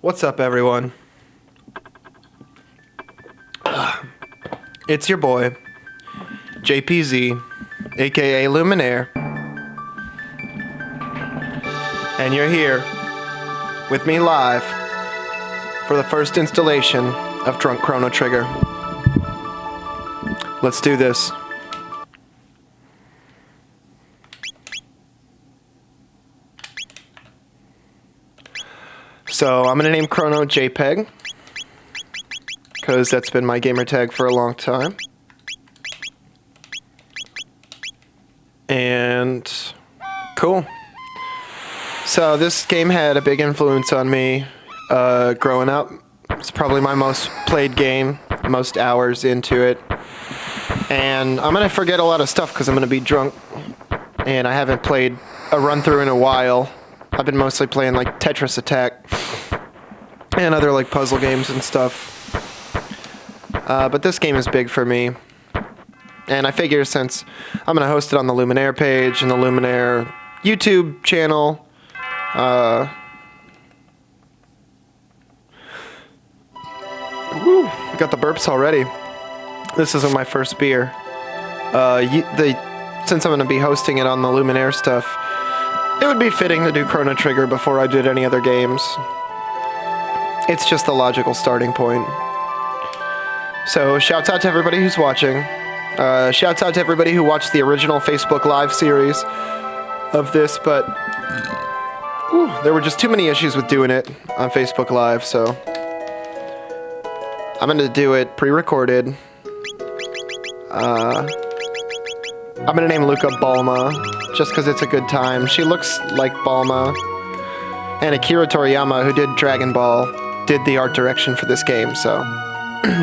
What's up, everyone? It's your boy, JPZ, aka Luminaire, and you're here with me live for the first installation of Drunk Chrono Trigger. Let's do this. So I'm gonna name Chrono JPEG, because that's been my gamer tag for a long time. And cool. So this game had a big influence on me growing up. It's probably my most played game, most hours into it. And I'm gonna forget a lot of stuff because I'm gonna be drunk, and I haven't played a run through in a while. I've been mostly playing like Tetris Attack and other like puzzle games and stuff. But this game is big for me. And I figure since I'm going to host it on the Luminaire page and the Luminaire YouTube channel, woo, got the burps already. This isn't my first beer. Since I'm going to be hosting it on the Luminaire stuff, it would be fitting to do Chrono Trigger before I did any other games. It's just the logical starting point. So, shouts out to everybody who's watching. Shouts out to everybody who watched the original Facebook Live series of this, but there were just too many issues with doing it on Facebook Live, so I'm going to do it pre-recorded. I'm going to name Luca Balma, just because it's a good time. She looks like Balma. And Akira Toriyama, who did Dragon Ball, did the art direction for this game, so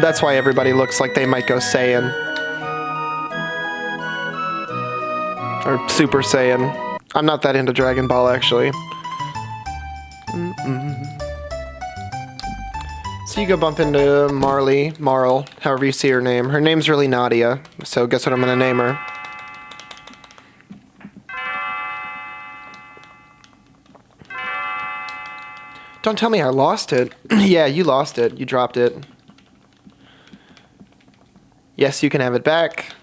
that's why everybody looks like they might go Saiyan. Or Super Saiyan. I'm not that into Dragon Ball, actually. So you go bump into Marl, however you see her name. Her name's really Nadia, so guess what I'm going to name her? Don't tell me I lost it. Yeah, you lost it. You dropped it. Yes, you can have it back.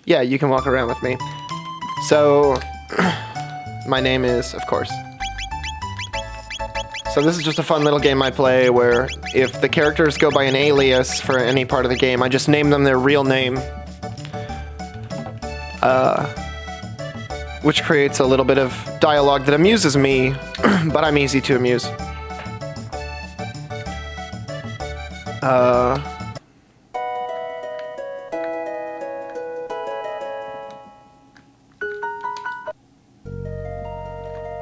Yeah, you can walk around with me. So, my name is, of course. So this is just a fun little game I play where if the characters go by an alias for any part of the game, I just name them their real name. Which creates a little bit of dialogue that amuses me, but I'm easy to amuse.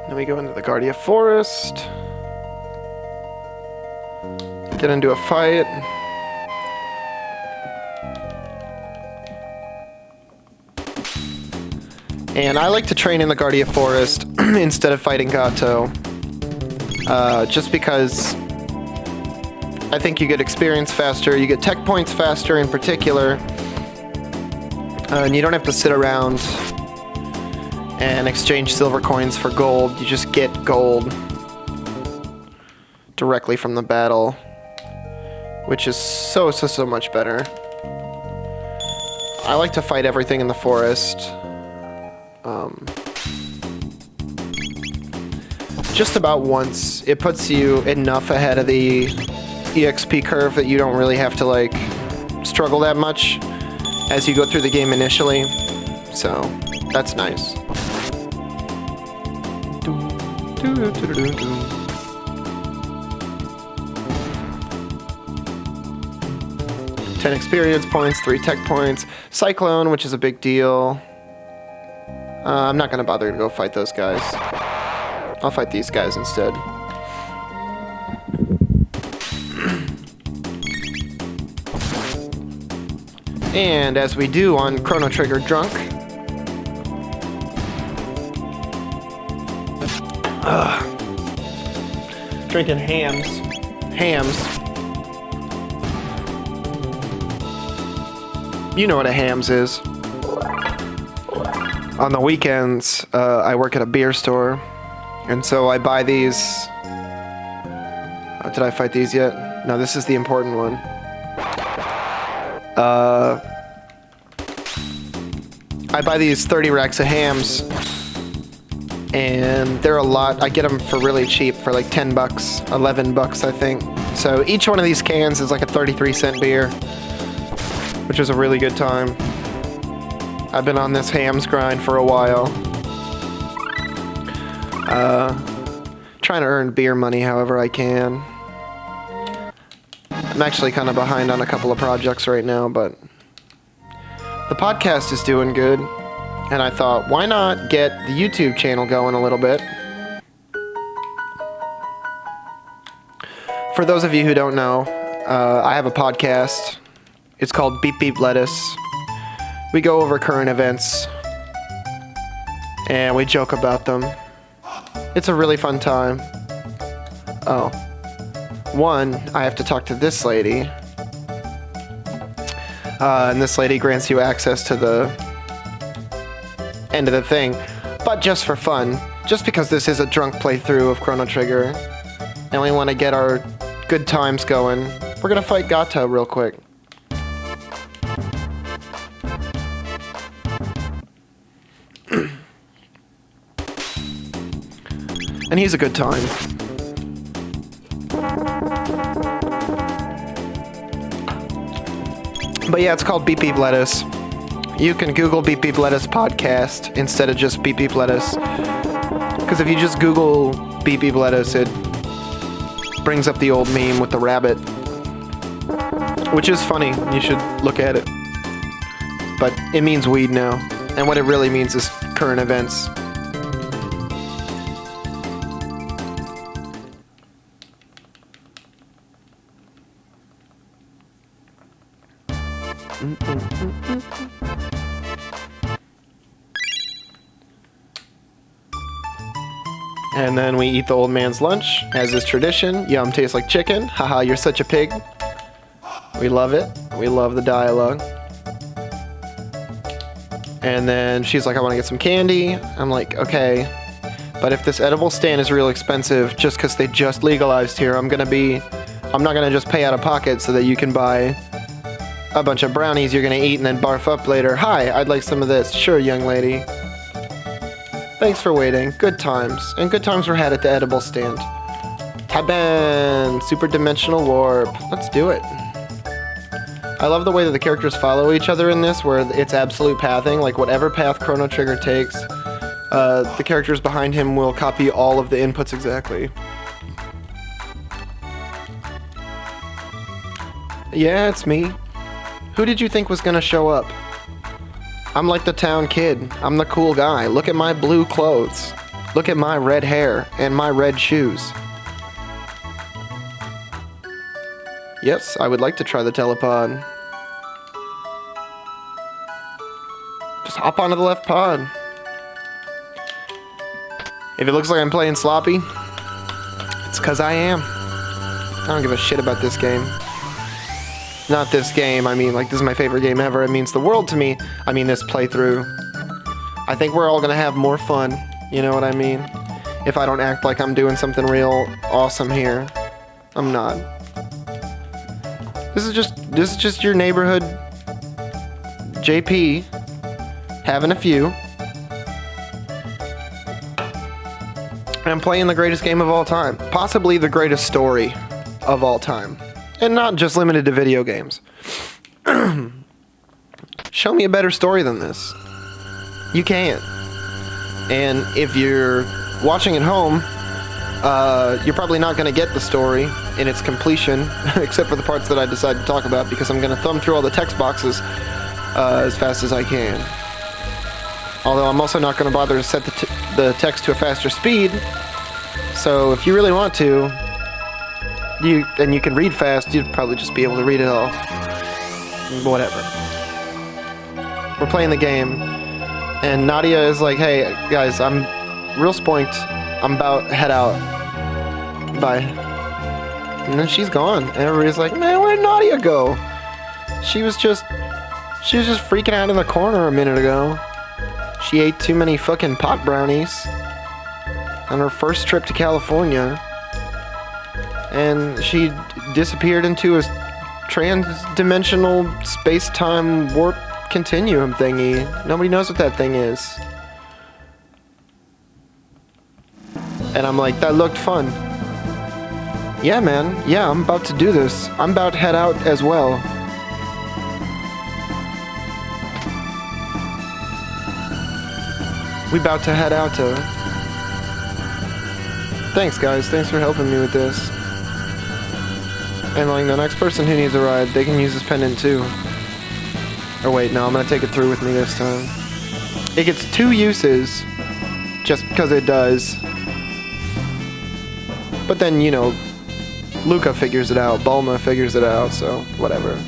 Then we go into the Guardia Forest. Get into a fight. And I like to train in the Guardia Forest instead of fighting Gato. Just because I think you get experience faster, you get tech points faster in particular, and you don't have to sit around and exchange silver coins for gold. You just get gold directly from the battle, which is so much better. I like to fight everything in the forest. Just about once. It puts you enough ahead of the EXP curve that you don't really have to like struggle that much as you go through the game initially. So that's nice. 10 experience points, 3 tech points. Cyclone, which is a big deal. I'm not gonna bother to go fight those guys. I'll fight these guys instead. And as we do on Chrono Trigger Drunk, drinking hams. You know what a hams is. On the weekends, I work at a beer store, And so I buy these. Did I fight these yet? No, this is the important one. I buy these 30 racks of hams, and they're a lot. I get them for really cheap, for like 10 bucks, 11 bucks, I think. So each one of these cans is like a 33-cent beer, which is a really good time. I've been on this hams grind for a while. Trying to earn beer money however I can. I'm actually kind of behind on a couple of projects right now, but the podcast is doing good, and I thought, why not get the YouTube channel going a little bit? For those of you who don't know, I have a podcast. It's called Beep Beep Lettuce. We go over current events, and we joke about them. It's a really fun time. Oh. One, I have to talk to this lady. And this lady grants you access to the end of the thing, but just for fun, just because this is a drunk playthrough of Chrono Trigger, and we want to get our good times going, we're gonna fight Gata real quick. And he's a good time. But yeah, it's called Beep Beep Lettuce. You can Google Beep Beep Lettuce podcast instead of just Beep Beep Lettuce. Because if you just Google Beep Beep Lettuce, it brings up the old meme with the rabbit. Which is funny. You should look at it. But it means weed now. And what it really means is current events. And then we eat the old man's lunch, as is tradition. Yum tastes like chicken. Haha, you're such a pig. We love it. We love the dialogue. And then she's like, I want to get some candy. I'm like, okay. But if this edible stand is real expensive, just because they just legalized here, I'm not going to just pay out of pocket so that you can buy a bunch of brownies you're going to eat and then barf up later. Hi, I'd like some of this. Sure, young lady. Thanks for waiting. Good times. And good times were had at the edible stand. Taban! Super dimensional warp. Let's do it. I love the way that the characters follow each other in this, where it's absolute pathing. Like, whatever path Chrono Trigger takes, the characters behind him will copy all of the inputs exactly. Yeah, it's me. Who did you think was gonna show up? I'm like the town kid. I'm the cool guy. Look at my blue clothes. Look at my red hair and my red shoes. Yes, I would like to try the telepod. Just hop onto the left pod. If it looks like I'm playing sloppy, it's because I am. I don't give a shit about this game. Not this game, I mean, like, this is my favorite game ever. It means the world to me. I mean, this playthrough. I think we're all gonna have more fun, you know what I mean? If I don't act like I'm doing something real awesome here. I'm not. This is just your neighborhood JP having a few. And I'm playing the greatest game of all time. Possibly the greatest story of all time. And not just limited to video games. Show me a better story than this. You can't. And if you're watching at home, you're probably not going to get the story in its completion, except for the parts that I decide to talk about, because I'm going to thumb through all the text boxes as fast as I can. Although I'm also not going to bother to set the text to a faster speed, so if you really want to, you can read fast, you'd probably just be able to read it all. Whatever. We're playing the game, and Nadia is like, hey, guys, I'm real spoinked. I'm about to head out. Bye. And then she's gone, and everybody's like, man, where'd Nadia go? She was just freaking out in the corner a minute ago. She ate too many fucking pot brownies. on her first trip to California. And she disappeared into a trans-dimensional space-time warp continuum thingy. Nobody knows what that thing is. And I'm like, that looked fun. Yeah, man. Yeah, I'm about to do this. I'm about to head out as well. We about to head out to... Thanks, guys. Thanks for helping me with this. And like the next person who needs a ride, they can use this pendant too. Or wait, no, I'm gonna take it through with me this time. It gets 2 uses, just because it does. But then, you know, Luca figures it out, Bulma figures it out, so whatever.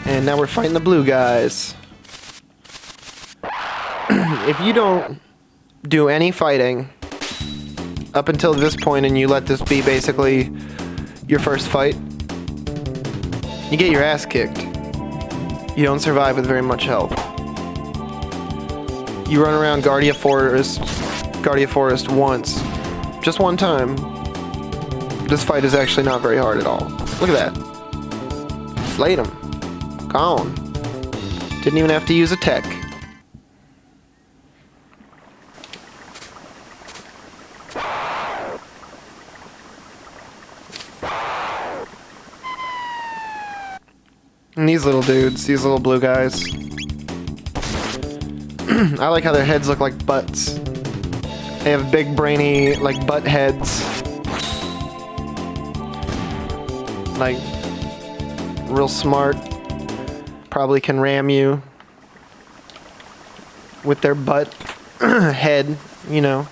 And now we're fighting the blue guys. If you don't do any fighting up until this point and you let this be basically your first fight, you get your ass kicked. You don't survive with very much help. You run around Guardia Forest once. Just one time. This fight is actually not very hard at all. Look at that. Slayed him. Gone. Didn't even have to use a tech. And these little dudes, these little blue guys. I like how their heads look like butts. They have big brainy, like, butt heads. Like, real smart. Probably can ram you with their butt head, you know.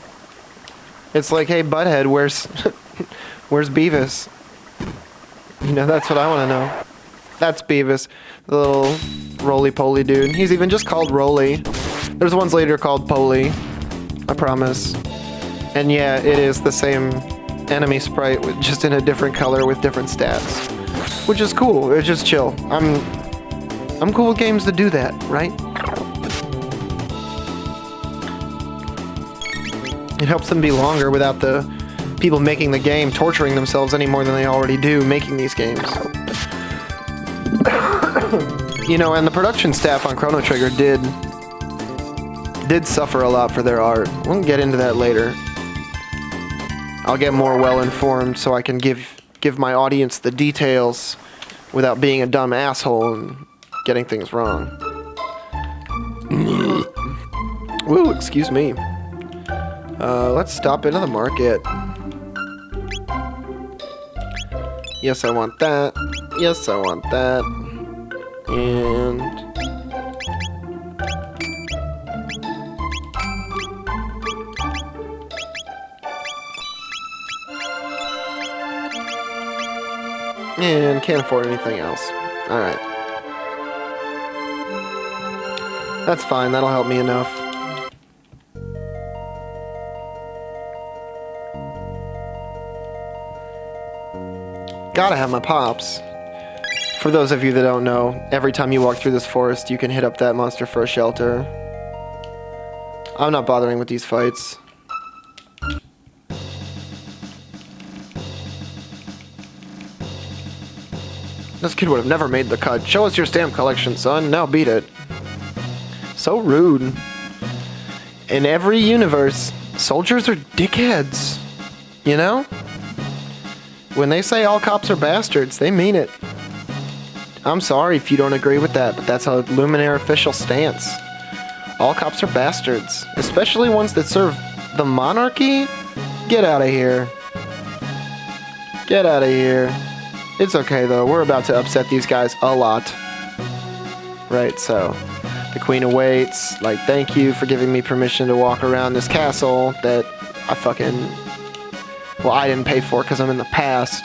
It's like, hey, butthead, where's Beavis? You know, that's what I want to know. That's Beavis, the little roly-poly dude. He's even just called Roly. There's ones later called Poly, I promise. And yeah, it is the same enemy sprite, just in a different color with different stats. Which is cool, it's just chill. I'm cool with games that do that, right? It helps them be longer without the people making the game torturing themselves any more than they already do making these games. You know, and the production staff on Chrono Trigger did suffer a lot for their art. We'll get into that later. I'll get more well-informed so I can give my audience the details without being a dumb asshole and getting things wrong. Woo, excuse me. Let's stop into the market. Yes, I want that. Yes, I want that. And can't afford anything else. Alright. That's fine, that'll help me enough. Gotta have my pops. For those of you that don't know, every time you walk through this forest, you can hit up that monster for a shelter. I'm not bothering with these fights. This kid would have never made the cut. Show us your stamp collection, son. Now beat it. So rude. In every universe, soldiers are dickheads. You know? When they say all cops are bastards, they mean it. I'm sorry if you don't agree with that, but that's a Luminaire official stance. All cops are bastards. Especially ones that serve the monarchy? Get out of here. Get out of here. It's okay, though. We're about to upset these guys a lot. Right, so... The Queen awaits. Like, thank you for giving me permission to walk around this castle that I fucking... Well, I didn't pay for because I'm in the past.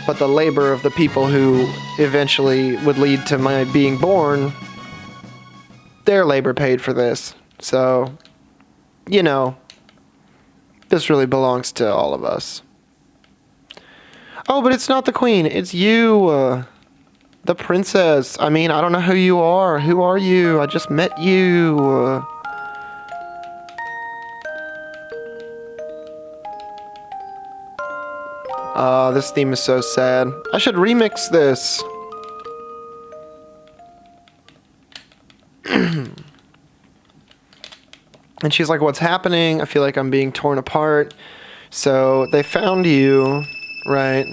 But the labor of the people who eventually would lead to my being born... Their labor paid for this. So... you know, this really belongs to all of us. Oh, but it's not the queen. It's you, the princess. I mean, I don't know who you are. Who are you? I just met you. This theme is so sad. I should remix this. And she's like, what's happening? I feel like I'm being torn apart. So they found you, right?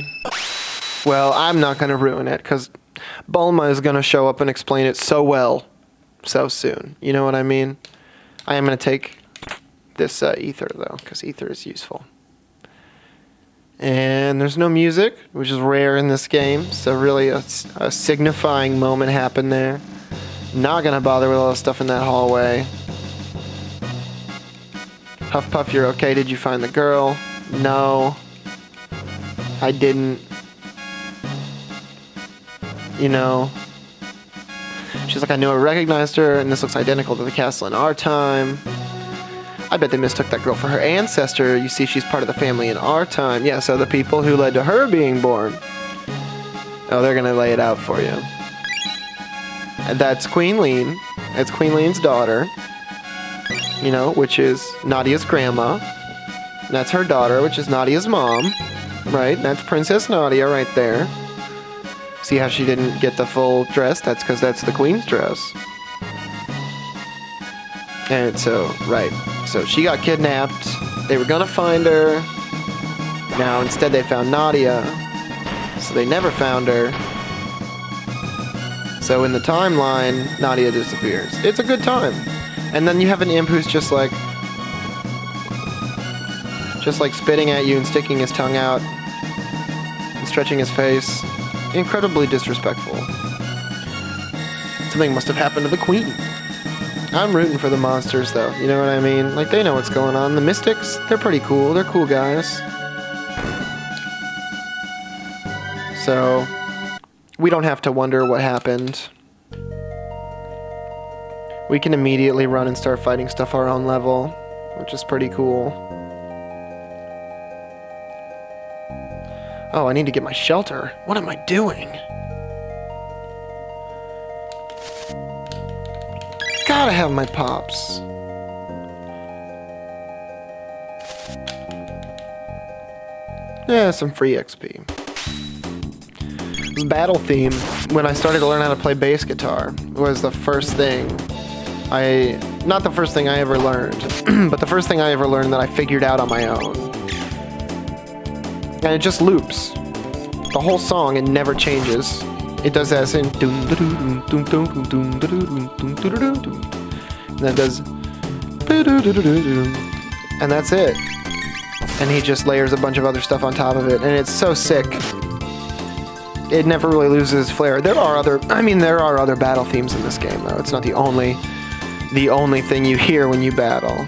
Well, I'm not going to ruin it because Bulma is going to show up and explain it so well so soon. You know what I mean? I am going to take this ether, though, because ether is useful. And there's no music, which is rare in this game. So really a signifying moment happened there. Not going to bother with all the stuff in that hallway. Huff Puff, you're okay. Did you find the girl? No. I didn't. You know. She's like, I knew I recognized her, and this looks identical to the castle in our time. I bet they mistook that girl for her ancestor. You see, she's part of the family in our time. Yeah, so the people who led to her being born. Oh, they're gonna lay it out for you. And that's Queen Lean. It's Queen Lean's daughter. You know, which is Nadia's grandma. And that's her daughter, which is Nadia's mom. Right? That's Princess Nadia right there. See how she didn't get the full dress? That's because that's the queen's dress. And so, right. So she got kidnapped. They were gonna find her. Now, instead they found Nadia. So they never found her. So in the timeline, Nadia disappears. It's a good time. And then you have an imp who's just like spitting at you and sticking his tongue out and stretching his face. Incredibly disrespectful. Something must have happened to the queen. I'm rooting for the monsters, though. You know what I mean? Like, they know what's going on. The Mystics, they're pretty cool. They're cool guys. So, we don't have to wonder what happened. We can immediately run and start fighting stuff our own level, which is pretty cool. Oh, I need to get my shelter. What am I doing? Gotta have my pops. Yeah, some free XP. This battle theme, when I started to learn how to play bass guitar, was the first thing not the first thing I ever learned, but the first thing I ever learned that I figured out on my own. And it just loops. The whole song, it never changes. It does that in and then it does and that's it. And he just layers a bunch of other stuff on top of it, and it's so sick. It never really loses flair. There are other battle themes in this game, though. It's not the only thing you hear when you battle.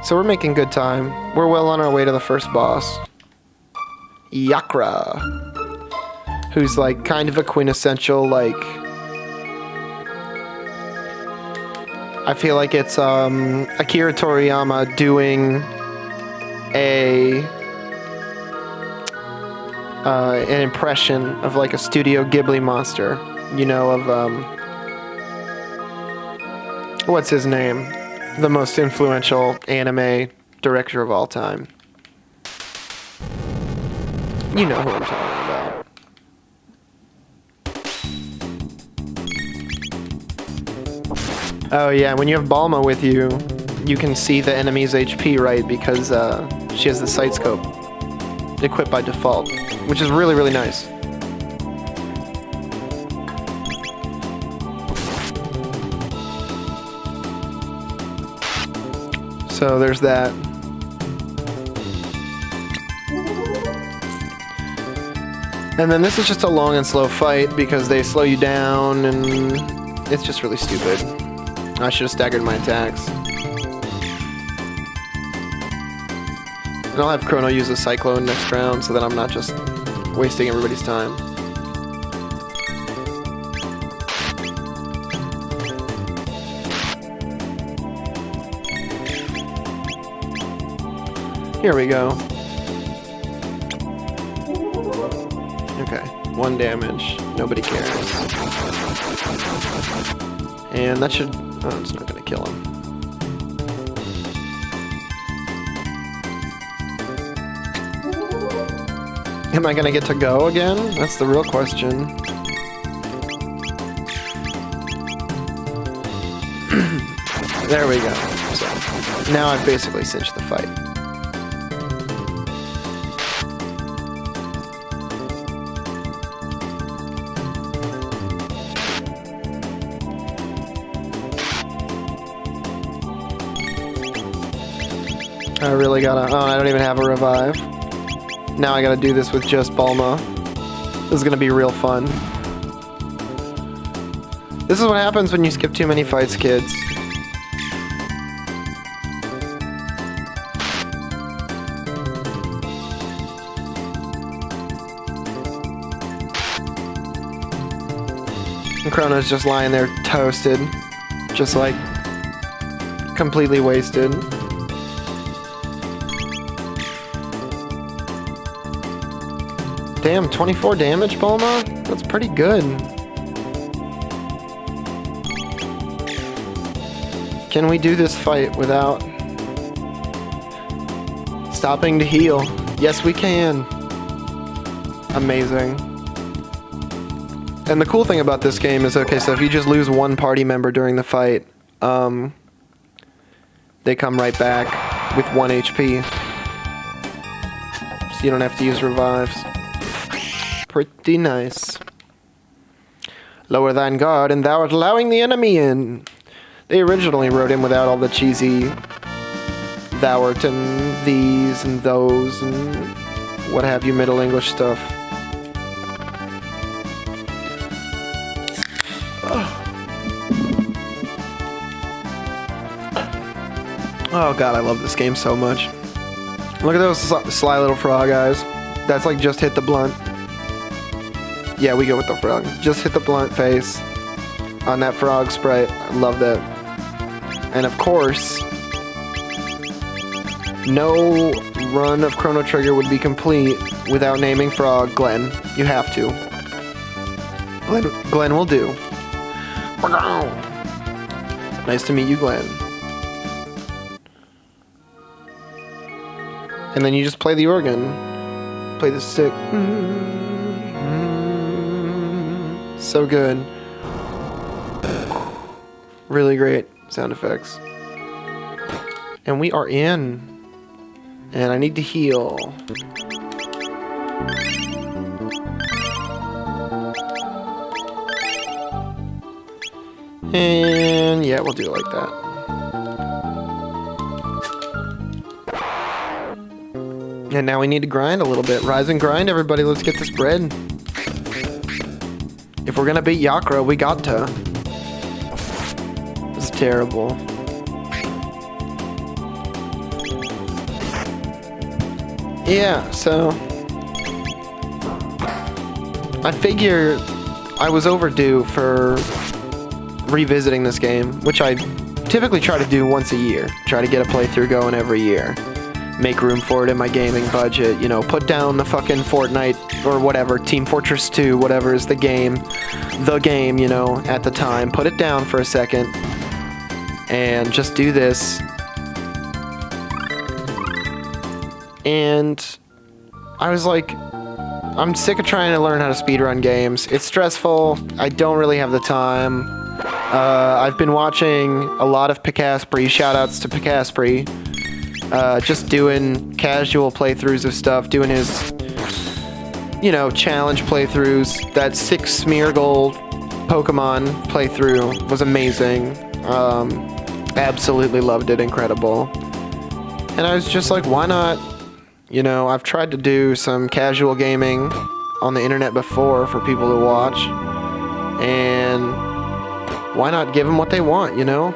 So we're making good time. We're well on our way to the first boss. Yakra. Who's like kind of a quintessential, like, I feel like it's Akira Toriyama doing an impression of like a Studio Ghibli monster. You know, of what's his name? The most influential anime director of all time. You know who I'm talking about. Oh yeah, when you have Bulma with you, you can see the enemy's HP, right? Because she has the sight scope equipped by default, which is really, really nice. So there's that. And then this is just a long and slow fight because they slow you down, and it's just really stupid. I should have staggered my attacks. And I'll have Chrono use a Cyclone next round so that I'm not just wasting everybody's time. Here we go. Okay, 1 damage. Nobody cares. And that should... Oh, it's not gonna kill him. Am I gonna get to go again? That's the real question. There we go. So, now I've basically cinched the fight. I really gotta... Oh, I don't even have a revive. Now I gotta do this with just Bulma. This is gonna be real fun. This is what happens when you skip too many fights, kids. And Chrono's just lying there toasted. Just like... completely wasted. Damn, 24 damage, Bulma? That's pretty good. Can we do this fight without stopping to heal? Yes, we can. Amazing. And the cool thing about this game is, okay, so if you just lose one party member during the fight, they come right back with 1 HP. So you don't have to use revives. Pretty nice. Lower thine guard, and thou art allowing the enemy in. They originally wrote in without all the cheesy thou art and these and those and what have you Middle English stuff. Oh god, I love this game so much. Look at those sly little frog eyes. That's like just hit the blunt. Yeah, we go with the frog. Just hit the blunt face on that frog sprite. I love that. And of course, no run of Chrono Trigger would be complete without naming frog Glenn. You have to. Glenn will do. Nice to meet you, Glenn. And then you just play the organ. Play the stick. So good. Really great sound effects. And we are in. And I need to heal. And yeah, we'll do it like that. And now we need to grind a little bit. Rise and grind, everybody. Let's get this bread. If we're gonna beat Yakra, we got to. This is terrible. Yeah, so... I figure I was overdue for revisiting this game, which I typically try to do once a year. Try to get a playthrough going every year. Make room for it in my gaming budget, you know, put down the fucking Fortnite or whatever, Team Fortress 2, whatever is the game, you know, at the time. Put it down for a second and just do this. And I was like, I'm sick of trying to learn how to speedrun games. It's stressful. I don't really have the time. I've been watching a lot of Picaspri, shoutouts to Picaspri. Just doing casual playthroughs of stuff, doing his, you know, challenge playthroughs. That 6 Smeargle Pokemon playthrough was amazing. Absolutely loved it, incredible. And I was just like, why not? You know, I've tried to do some casual gaming on the internet before for people to watch. And why not give them what they want, you know?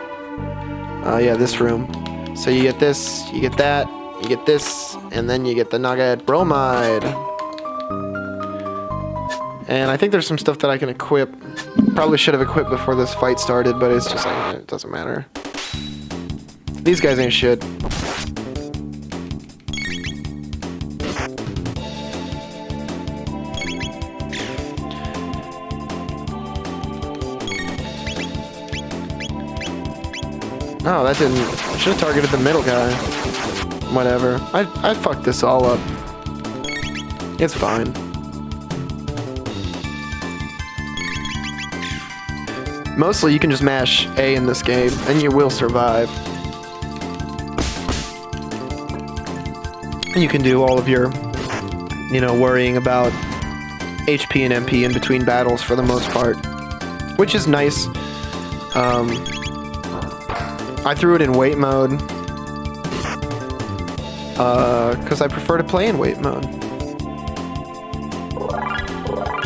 Yeah, this room. So you get this, you get that, you get this, and then you get the Nugget Bromide. And I think there's some stuff that I can equip. Probably should have equipped before this fight started, but it's just like, it doesn't matter. These guys ain't shit. Oh, that didn't... I should have targeted the middle guy. Whatever. I fucked this all up. It's fine. Mostly you can just mash A in this game, and you will survive. You can do all of your, you know, worrying about HP and MP in between battles for the most part, which is nice. I threw it in wait mode because I prefer to play in wait mode.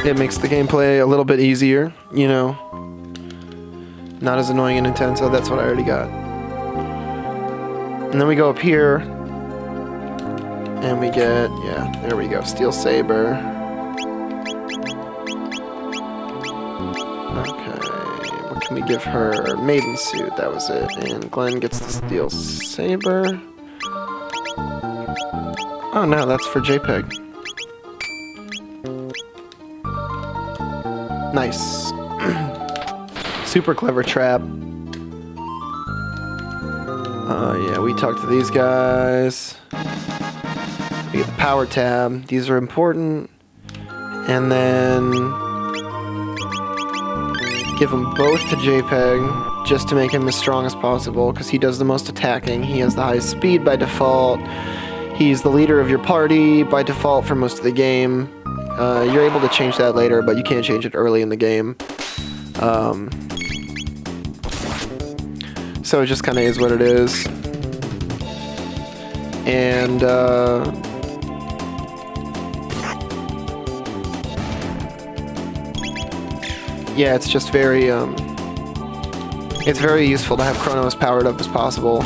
It makes the gameplay a little bit easier, you know, not as annoying and intense. So that's what I already got. And then we go up here and we get, yeah, there we go, Steel Saber. We give her maiden suit, that was it, and Glenn gets the Steel Saber. Oh no, that's for JPEG. Nice. Super clever trap. Yeah, we talked to these guys. We get the power tab, these are important. And then give them both to JPEG just to make him as strong as possible because he does the most attacking. He has the highest speed by default. He's the leader of your party by default for most of the game. You're able to change that later, but you can't change it early in the game. So it just kind of is what it is. And yeah, it's just very, it's very useful to have Chrono as powered up as possible.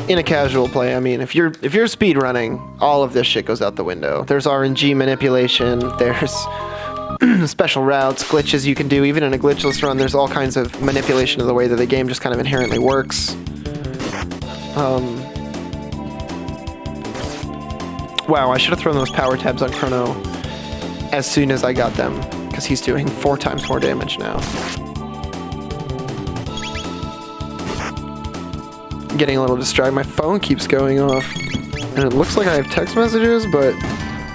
In a casual play, I mean, if you're speed running, all of this shit goes out the window. There's RNG manipulation, there's special routes, glitches you can do. Even in a glitchless run, there's all kinds of manipulation of the way that the game just kind of inherently works. Wow, I should have thrown those power tabs on Chrono as soon as I got them, because he's doing 4 times more damage now. I'm getting a little distracted. My phone keeps going off, and it looks like I have text messages, but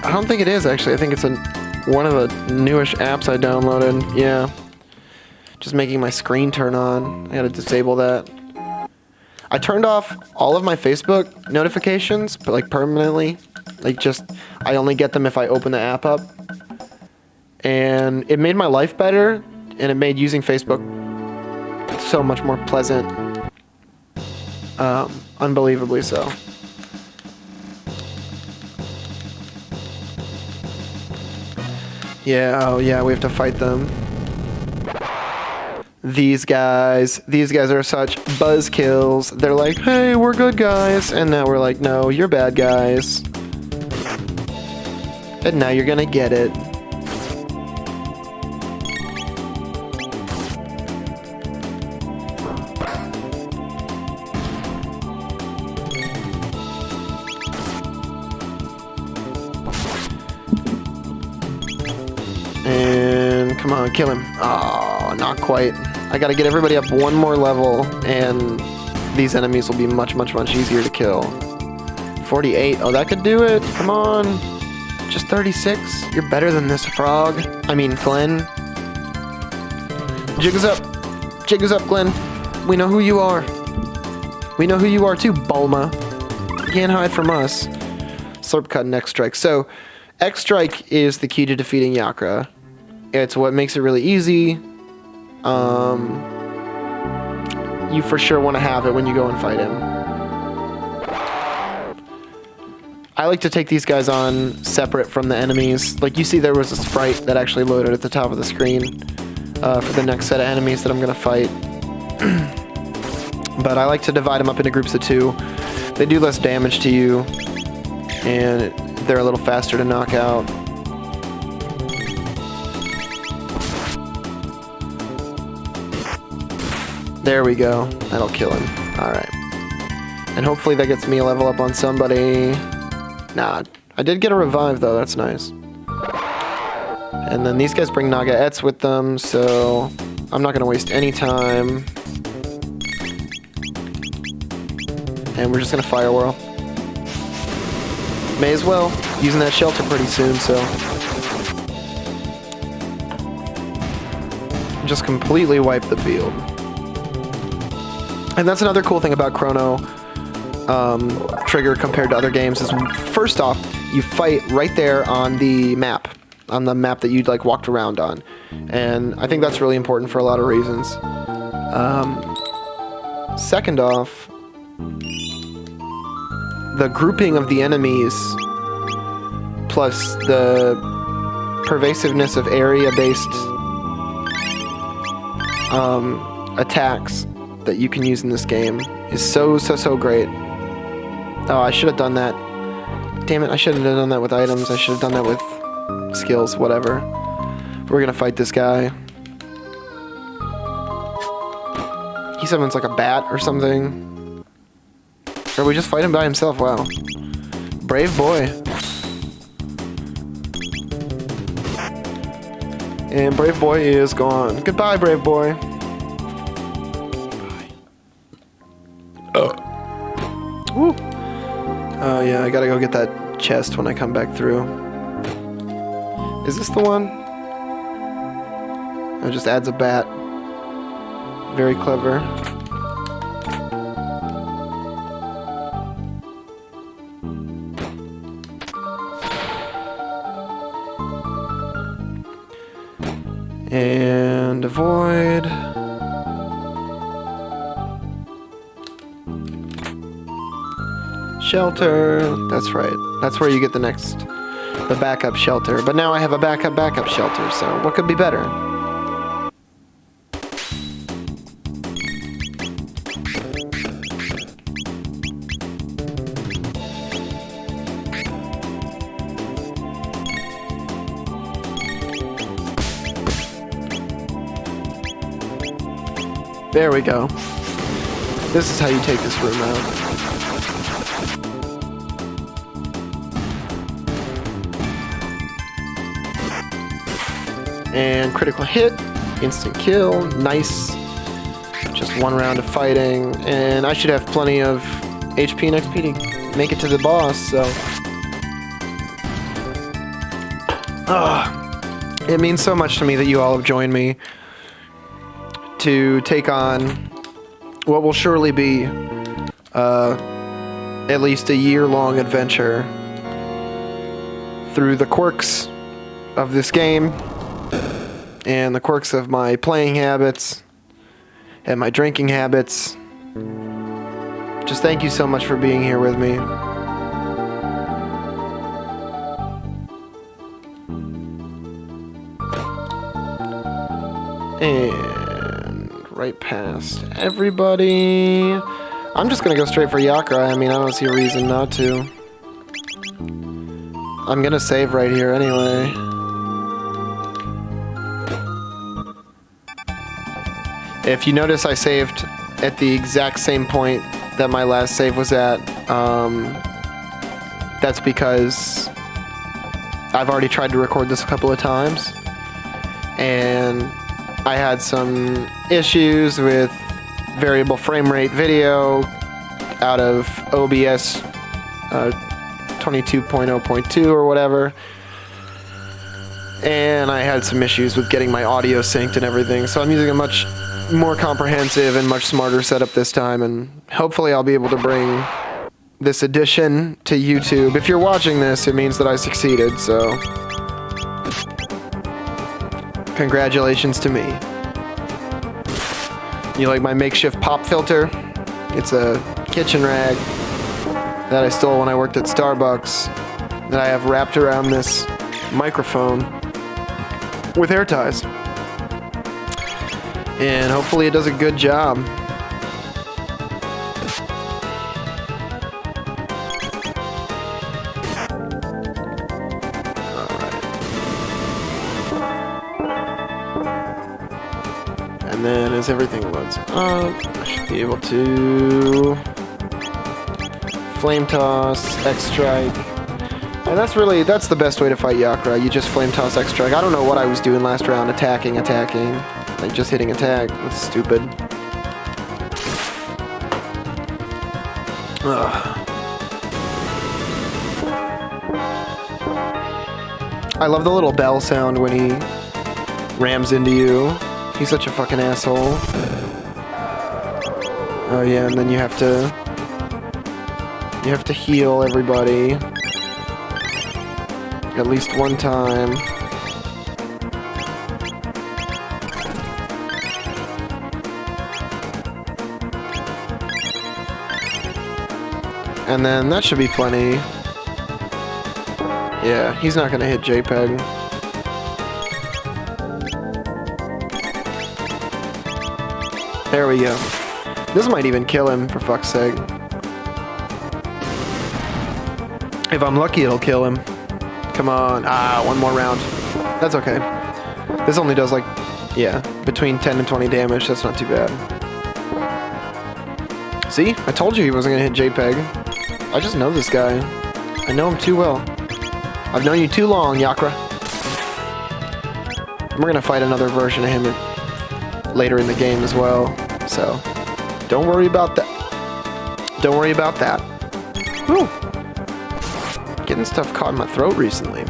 I don't think it is, actually. I think it's one of the newish apps I downloaded. Yeah. Just making my screen turn on. I gotta disable that. I turned off all of my Facebook notifications, but like permanently. Like just, I only get them if I open the app up. And it made my life better, and it made using Facebook so much more pleasant. Unbelievably so. Yeah, oh yeah, we have to fight them. These guys are such buzzkills. They're like, hey, we're good guys. And now we're like, no, you're bad guys. And now you're gonna get it. And come on, kill him. Oh, not quite. I gotta get everybody up one more level, and these enemies will be much, much, much easier to kill. 48. Oh, that could do it. Come on. Just 36. You're better than this, frog. I mean, Glenn. Jig is up. Jig is up, Glenn. We know who you are. We know who you are too, Bulma. You can't hide from us. Slurp cut and X strike. So, X strike is the key to defeating Yakra. It's what makes it really easy. You for sure want to have it when you go and fight him. I like to take these guys on separate from the enemies. Like you see there was a sprite that actually loaded at the top of the screen for the next set of enemies that I'm going to fight. But I like to divide them up into groups of 2. They do less damage to you, and they're a little faster to knock out. There we go. That'll kill him. Alright. And hopefully that gets me a level up on somebody. Nah. I did get a revive, though. That's nice. And then these guys bring Naga Etz with them, so I'm not going to waste any time. And we're just going to fire whirl. May as well. Using that shelter pretty soon, so. Just completely wipe the field. And that's another cool thing about Chrono Trigger compared to other games is, first off, you fight right there on the map that you'd like walked around on. And I think that's really important for a lot of reasons. Second off, the grouping of the enemies plus the pervasiveness of area-based attacks that you can use in this game is so great. Oh, I should have done that. Damn it, I shouldn't have done that with items. I should have done that with skills, whatever. We're gonna fight this guy. He summons like a bat or something. Or we just fight him by himself, wow. Brave boy. And Brave Boy is gone. Goodbye, Brave Boy. Woo. Oh yeah, I gotta go get that chest when I come back through. Is this the one? It just adds a bat. Very clever. And avoid. Shelter. That's right. That's where you get the backup shelter. But now I have a backup shelter, so what could be better? There we go. This is how you take this room out. And critical hit, instant kill, nice. Just one round of fighting, and I should have plenty of HP and XP to make it to the boss, so. It means so much to me that you all have joined me to take on what will surely be at least a year-long adventure through the quirks of this game and the quirks of my playing habits and my drinking habits. Just thank you so much for being here with me. And right past everybody. I'm just gonna go straight for Yakra. I mean, I don't see a reason not to. I'm gonna save right here anyway. If you notice, I saved at the exact same point that my last save was at. That's because I've already tried to record this a couple of times, and I had some issues with variable frame rate video out of OBS 22.0.2 or whatever. And I had some issues with getting my audio synced and everything. So I'm using a much more comprehensive and much smarter setup this time. And hopefully I'll be able to bring this edition to YouTube. If you're watching this, it means that I succeeded. So congratulations to me. You like my makeshift pop filter? It's a kitchen rag that I stole when I worked at Starbucks that I have wrapped around this microphone with hair ties. And hopefully it does a good job. And then as everything loads up, I should be able to flame toss, X strike. And that's the best way to fight Yakra. You just flame toss, X strike. I don't know what I was doing last round, attacking. Like just hitting attack. That's stupid. Ugh. I love the little bell sound when he rams into you. He's such a fucking asshole. Oh yeah, and then you have to heal everybody at least one time. And then that should be plenty. Yeah, he's not gonna hit JPEG. There we go. This might even kill him, for fuck's sake. If I'm lucky, it'll kill him. Come on. Ah, one more round. That's okay. This only does like, yeah, between 10 and 20 damage. That's not too bad. See? I told you he wasn't gonna hit JPEG. I just know this guy. I know him too well. I've known you too long, Yakra. We're gonna fight another version of him later in the game as well. So, don't worry about that. Don't worry about that. Whew. Getting stuff caught in my throat recently.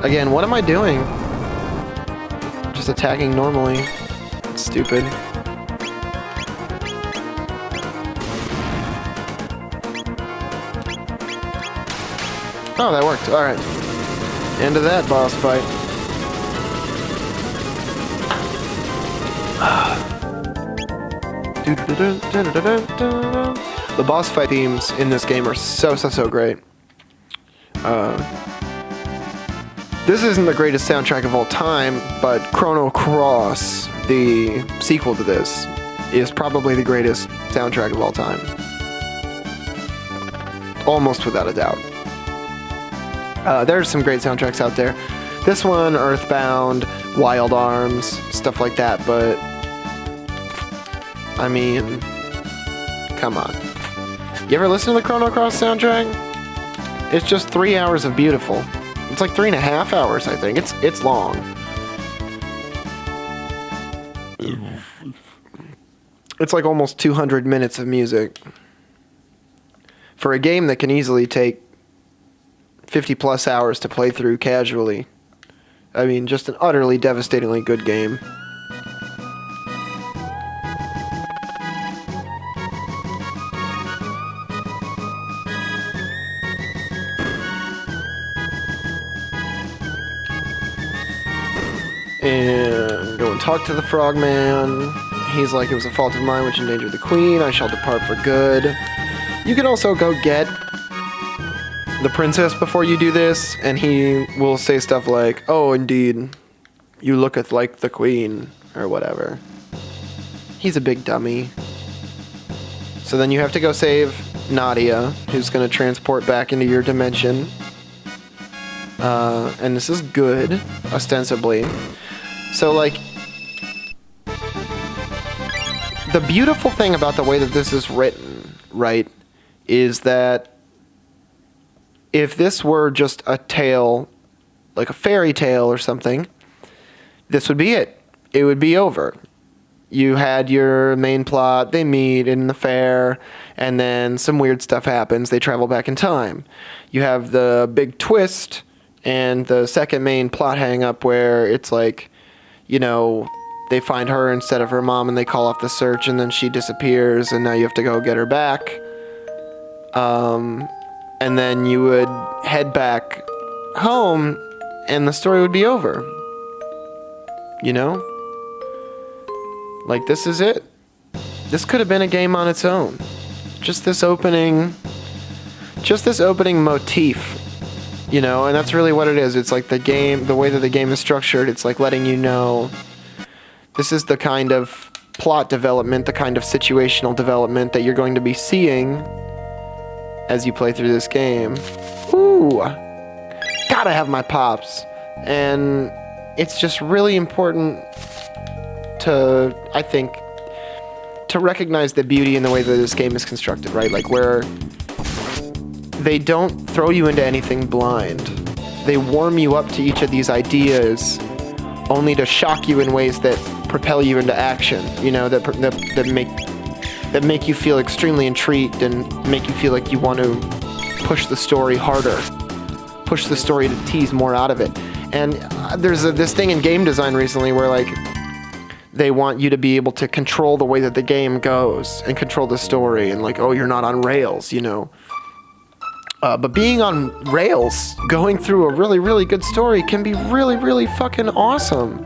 Again, what am I doing? Just attacking normally. It's stupid. Oh, that worked. Alright. End of that boss fight. The boss fight themes in this game are so great. This isn't the greatest soundtrack of all time, but Chrono Cross, the sequel to this, is probably the greatest soundtrack of all time. Almost without a doubt. There's some great soundtracks out there. This one, Earthbound, Wild Arms, stuff like that, but I mean, come on. You ever listen to the Chrono Cross soundtrack? It's just 3 hours of beautiful. It's like 3.5 hours, I think. It's long. It's like almost 200 minutes of music. For a game that can easily take 50 plus hours to play through casually. I mean, just an utterly devastatingly good game. And go and talk to the frogman. He's like, it was a fault of mine which endangered the queen. I shall depart for good. You can also go get the princess before you do this, and he will say stuff like, oh, indeed, you looketh like the queen, or whatever. He's a big dummy. So then you have to go save Nadia, who's going to transport back into your dimension. And this is good, ostensibly. So, like, the beautiful thing about the way that this is written, right, is that if this were just a tale, like a fairy tale or something, this would be it. It would be over. You had your main plot, they meet in the fair, and then some weird stuff happens, they travel back in time. You have the big twist, and the second main plot hang-up where it's like, you know, they find her instead of her mom and they call off the search and then she disappears and now you have to go get her back. And then you would head back home and the story would be over. You know? Like, this is it. This could have been a game on its own. Just this opening motif. You know, and that's really what it is. It's like the game, the way that the game is structured, it's like letting you know this is the kind of plot development, the kind of situational development that you're going to be seeing as you play through this game. Ooh, gotta have my pops. And it's just really important to, I think, to recognize the beauty in the way that this game is constructed, right? Like, where they don't throw you into anything blind. They warm you up to each of these ideas only to shock you in ways that propel you into action. You know, that make you feel extremely intrigued and make you feel like you want to push the story harder, push the story to tease more out of it. And there's this thing in game design recently where like they want you to be able to control the way that the game goes and control the story, and like, oh, you're not on rails, you know. But being on rails, going through a really, really good story can be really, really fucking awesome.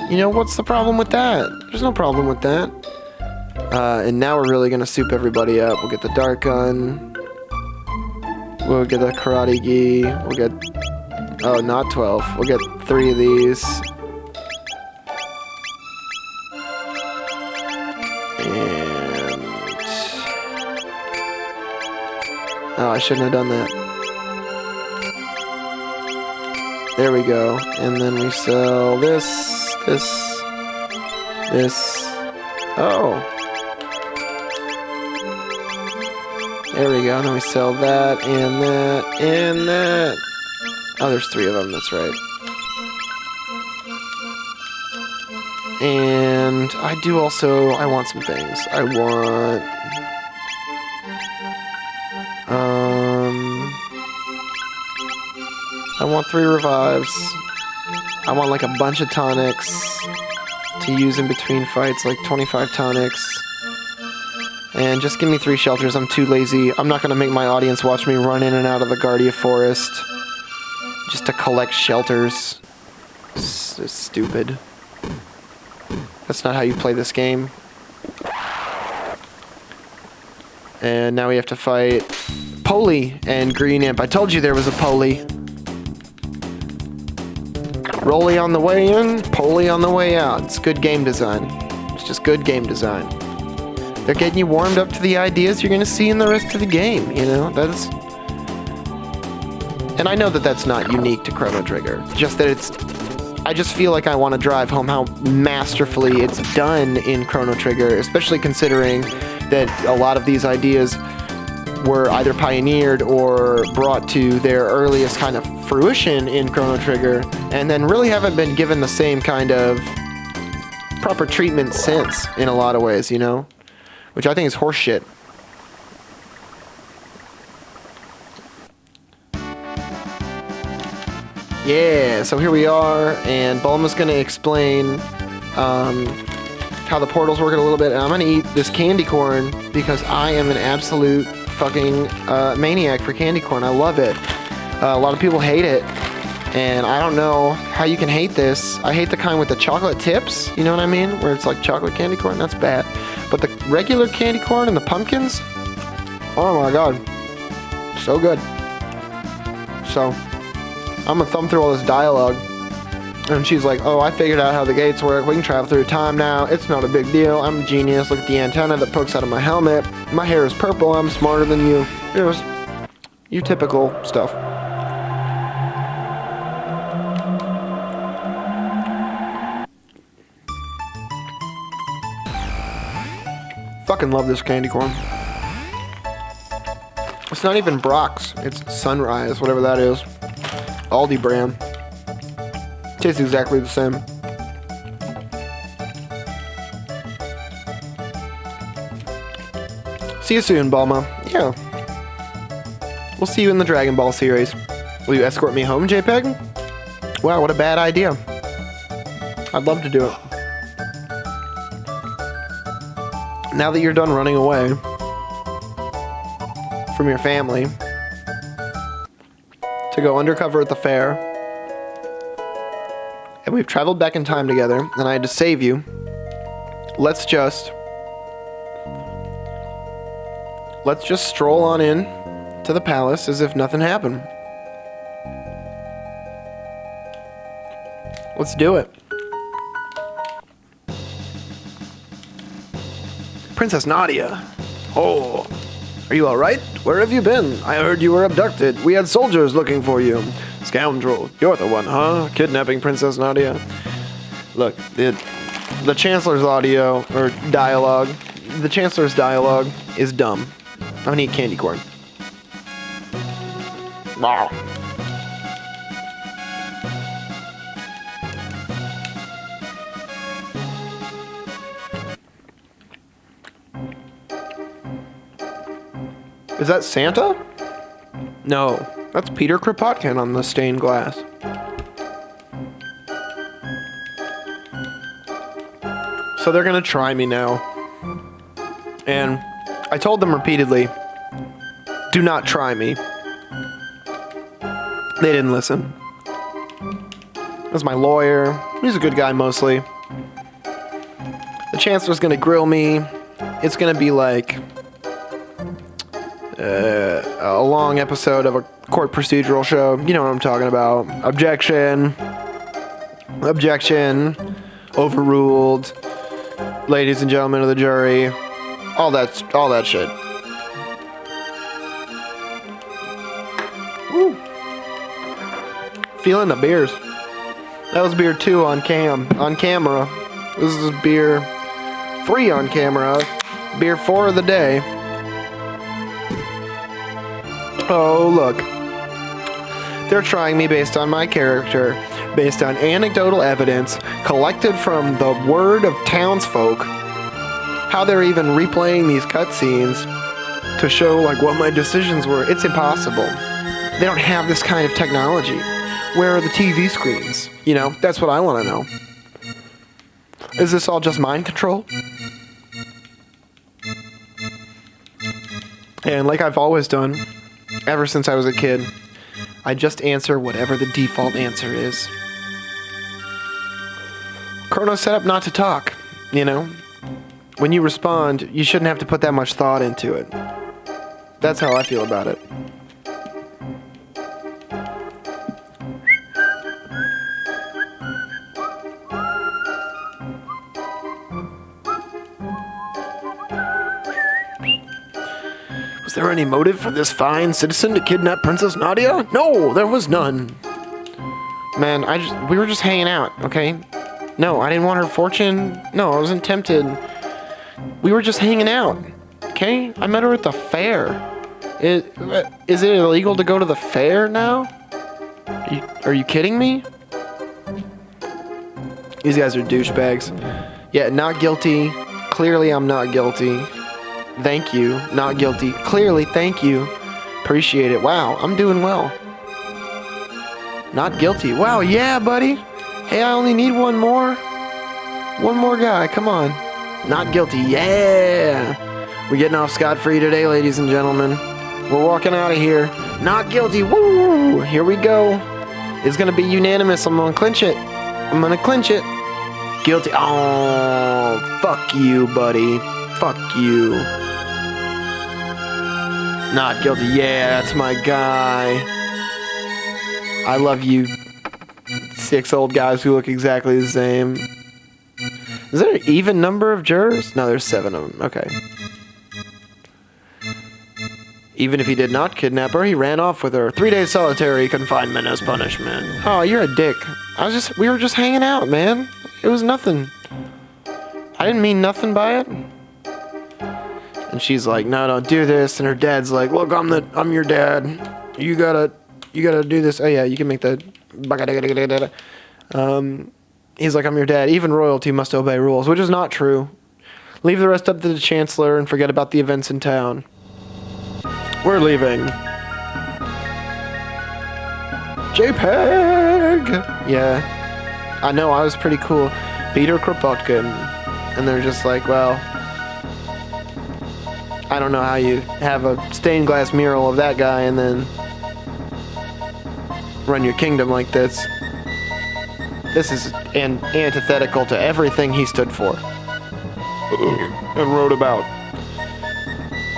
You know, what's the problem with that? There's no problem with that. And now we're really gonna soup everybody up. We'll get the dart gun. We'll get the karate gi. We'll get... Oh, not 12. We'll get 3 of these. And... Oh, I shouldn't have done that. There we go. And then we sell this, this, this. Oh. There we go. And then we sell that, and that, and that. Oh, there's 3 of them. That's right. And I do also... I want some things. I want 3 revives. I want like a bunch of tonics to use in between fights, like 25 tonics. And just give me 3 shelters. I'm too lazy. I'm not going to make my audience watch me run in and out of the Guardia Forest just to collect shelters. It's stupid. That's not how you play this game. And now we have to fight Poli and Green Imp. I told you there was a Poli. Rolly on the way in, Poli on the way out. It's good game design. It's just good game design. They're getting you warmed up to the ideas you're going to see in the rest of the game, you know? That's... And I know that that's not unique to Chrono Trigger. Just that it's... I just feel like I want to drive home how masterfully it's done in Chrono Trigger, especially considering that a lot of these ideas were either pioneered or brought to their earliest kind of fruition in Chrono Trigger, and then really haven't been given the same kind of proper treatment since, in a lot of ways, you know? Which I think is horseshit. Yeah, so here we are, and Bulma's gonna explain how the portals work in a little bit, and I'm gonna eat this candy corn because I am an absolute fucking maniac for candy corn. I love it. A lot of people hate it, and I don't know how you can hate this. I hate the kind with the chocolate tips, you know what I mean? Where it's like chocolate candy corn, that's bad. But the regular candy corn and the pumpkins, oh my god, so good. So, I'm gonna thumb through all this dialogue, and she's like, oh, I figured out how the gates work. We can travel through time now. It's not a big deal. I'm a genius. Look at the antenna that pokes out of my helmet. My hair is purple. I'm smarter than you. You know, your typical stuff. Fucking love this candy corn. It's not even Brock's. It's Sunrise, whatever that is. Aldi brand. Tastes exactly the same. See you soon, Bulma. Yeah. We'll see you in the Dragon Ball series. Will you escort me home, JPEG? Wow, what a bad idea. I'd love to do it. Now that you're done running away from your family to go undercover at the fair, and we've traveled back in time together, and I had to save you, let's just stroll on in to the palace as if nothing happened. Let's do it. Princess Nadia. Oh, are you alright? Where have you been? I heard you were abducted. We had soldiers looking for you. Scoundrel, you're the one, huh? Kidnapping Princess Nadia. Look, the Chancellor's audio, or dialogue, the Chancellor's dialogue is dumb. I'm gonna eat candy corn. Wow. Is that Santa? No, that's Peter Kropotkin on the stained glass. So they're gonna try me now. And I told them repeatedly, do not try me. They didn't listen. That's my lawyer. He's a good guy mostly. The chancellor's gonna grill me. It's gonna be like a long episode of a court procedural show. You know what I'm talking about. Objection. Objection. Overruled. Ladies and gentlemen of the jury. All that shit. Woo. Feeling the beers. That was beer 2 on camera. This is beer 3 on camera. Beer 4 of the day. Oh, look. They're trying me based on my character, based on anecdotal evidence collected from the word of townsfolk. How they're even replaying these cutscenes to show like what my decisions were. It's impossible. They don't have this kind of technology. Where are the TV screens? You know, that's what I want to know. Is this all just mind control? And like I've always done, ever since I was a kid, I just answer whatever the default answer is. Chrono's set up not to talk, you know? When you respond, you shouldn't have to put that much thought into it. That's how I feel about it. Was there any motive for this fine citizen to kidnap Princess Nadia? No, there was none. Man, we were just hanging out, okay? No, I didn't want her fortune. No, I wasn't tempted. We were just hanging out, okay? I met her at the fair. Is it illegal to go to the fair now? Are you kidding me? These guys are douchebags. Yeah, not guilty. Clearly I'm not guilty. Thank you. Not guilty. Clearly, thank you. Appreciate it. Wow, I'm doing well. Not guilty. Wow, yeah, buddy. Hey, I only need one more. One more guy. Come on. Not guilty. Yeah. We're getting off scot-free today, ladies and gentlemen. We're walking out of here. Not guilty. Woo! Here we go. It's going to be unanimous. I'm going to clinch it. I'm going to clinch it. Guilty. Oh, fuck you, buddy. Fuck you. Not guilty. Yeah, that's my guy. I love you 6 old guys who look exactly the same. Is there an even number of jurors? No, there's 7 of them. Okay. Even if he did not kidnap her, he ran off with her. 3 days solitary confinement as punishment. Oh, you're a dick. We were just hanging out, man. It was nothing. I didn't mean nothing by it. And she's like, no, don't do this. And her dad's like, look, I'm your dad. You gotta do this. Oh yeah, you can make the. He's like, I'm your dad. Even royalty must obey rules, which is not true. Leave the rest up to the chancellor and forget about the events in town. We're leaving. JPEG. Yeah, I know. I was pretty cool. Peter Kropotkin, and they're just like, well. I don't know how you have a stained glass mural of that guy and then run your kingdom like this. This is antithetical to everything he stood for and wrote about.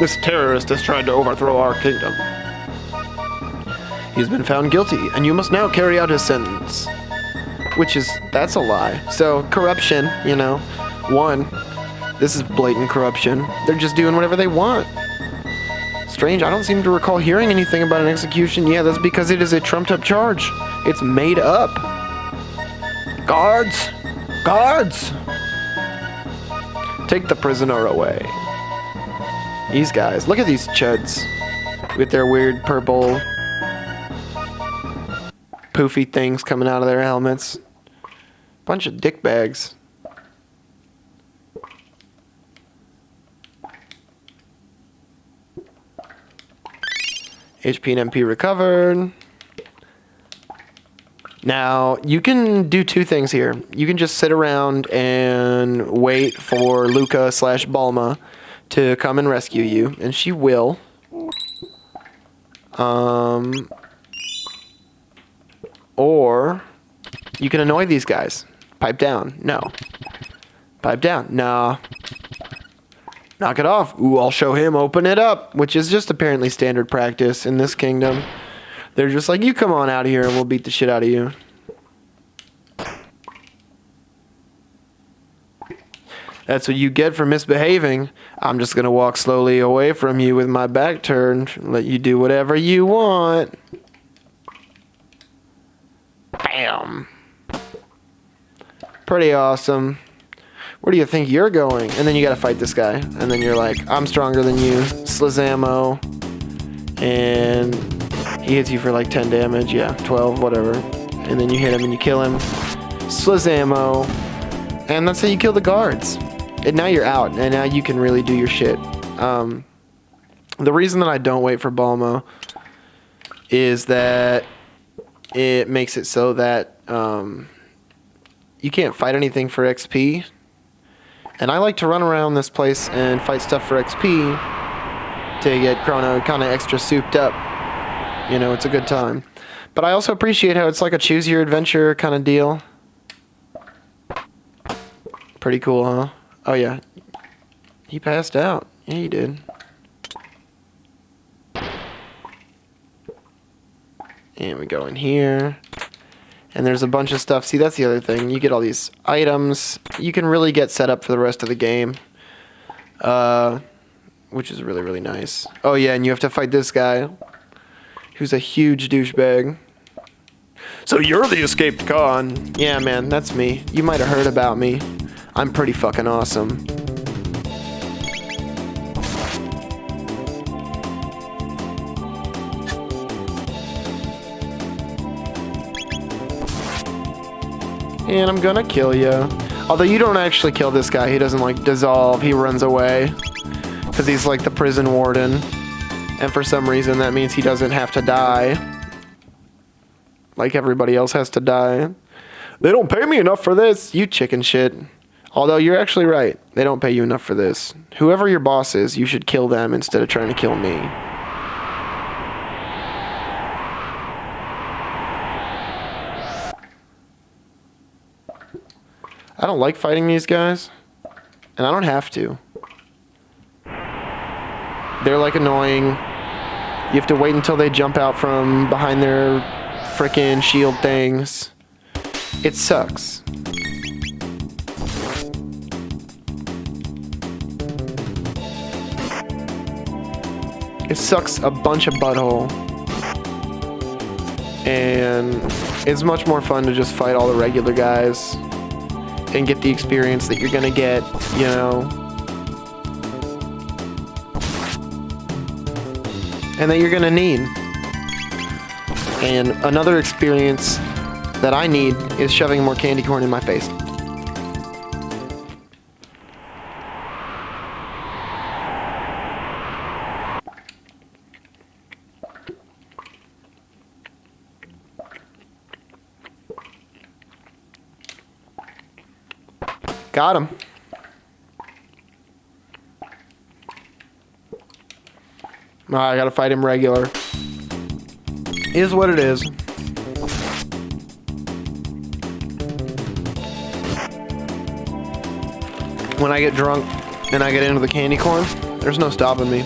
This terrorist has tried to overthrow our kingdom. He's been found guilty, and you must now carry out his sentence. That's a lie. So, corruption, you know, 1. This is blatant corruption. They're just doing whatever they want. Strange, I don't seem to recall hearing anything about an execution. Yeah, that's because it is a trumped-up charge. It's made up. Guards! Guards! Take the prisoner away. These guys. Look at these chuds. With their weird purple poofy things coming out of their helmets. Bunch of dickbags. HP and MP recovered. Now, you can do two things here. You can just sit around and wait for Luca/Balma to come and rescue you, and she will. Or you can annoy these guys. Pipe down. No. Pipe down. No. Knock it off. Ooh, I'll show him. Open it up. Which is just apparently standard practice in this kingdom. They're just like, you come on out of here and we'll beat the shit out of you. That's what you get for misbehaving. I'm just going to walk slowly away from you with my back turned. Let you do whatever you want. Bam. Pretty awesome. Where do you think you're going? And then you gotta fight this guy. And then you're like, I'm stronger than you. Slizammo. And he hits you for like 10 damage. Yeah, 12, whatever. And then you hit him and you kill him. Slizammo. And that's how you kill the guards. And now you're out. And now you can really do your shit. The reason that I don't wait for Balma is that it makes it so that you can't fight anything for XP. And I like to run around this place and fight stuff for XP to get Chrono kind of extra souped up. You know, it's a good time. But I also appreciate how it's like a choose your adventure kind of deal. Pretty cool, huh? Oh yeah. He passed out. Yeah, he did. And we go in here. And there's a bunch of stuff. See, that's the other thing. You get all these items. You can really get set up for the rest of the game. Which is really, really nice. Oh, yeah, and you have to fight this guy. Who's a huge douchebag. So you're the escaped con. Yeah, man, that's me. You might have heard about me. I'm pretty fucking awesome. And I'm gonna kill you. Although you don't actually kill this guy. He doesn't like dissolve. He runs away. Because he's like the prison warden. And for some reason that means he doesn't have to die. Like everybody else has to die. They don't pay me enough for this. You chicken shit. Although you're actually right. They don't pay you enough for this. Whoever your boss is, you should kill them instead of trying to kill me. I don't like fighting these guys, and I don't have to. They're like annoying. You have to wait until they jump out from behind their frickin' shield things. It sucks. It sucks a bunch of butthole. And it's much more fun to just fight all the regular guys. And get the experience that you're gonna get, you know. And that you're gonna need. And another experience that I need is shoving more candy corn in my face. Got him. I gotta fight him regular. Is what it is. When I get drunk and I get into the candy corn, there's no stopping me.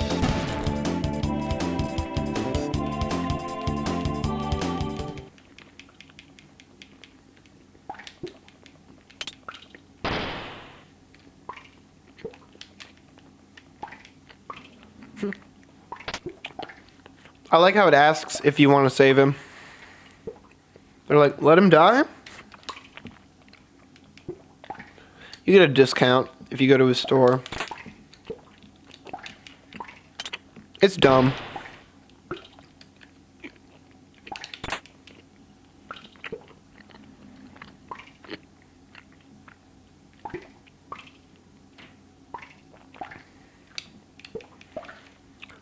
I like how it asks if you want to save him. They're like, let him die? You get a discount if you go to his store. It's dumb.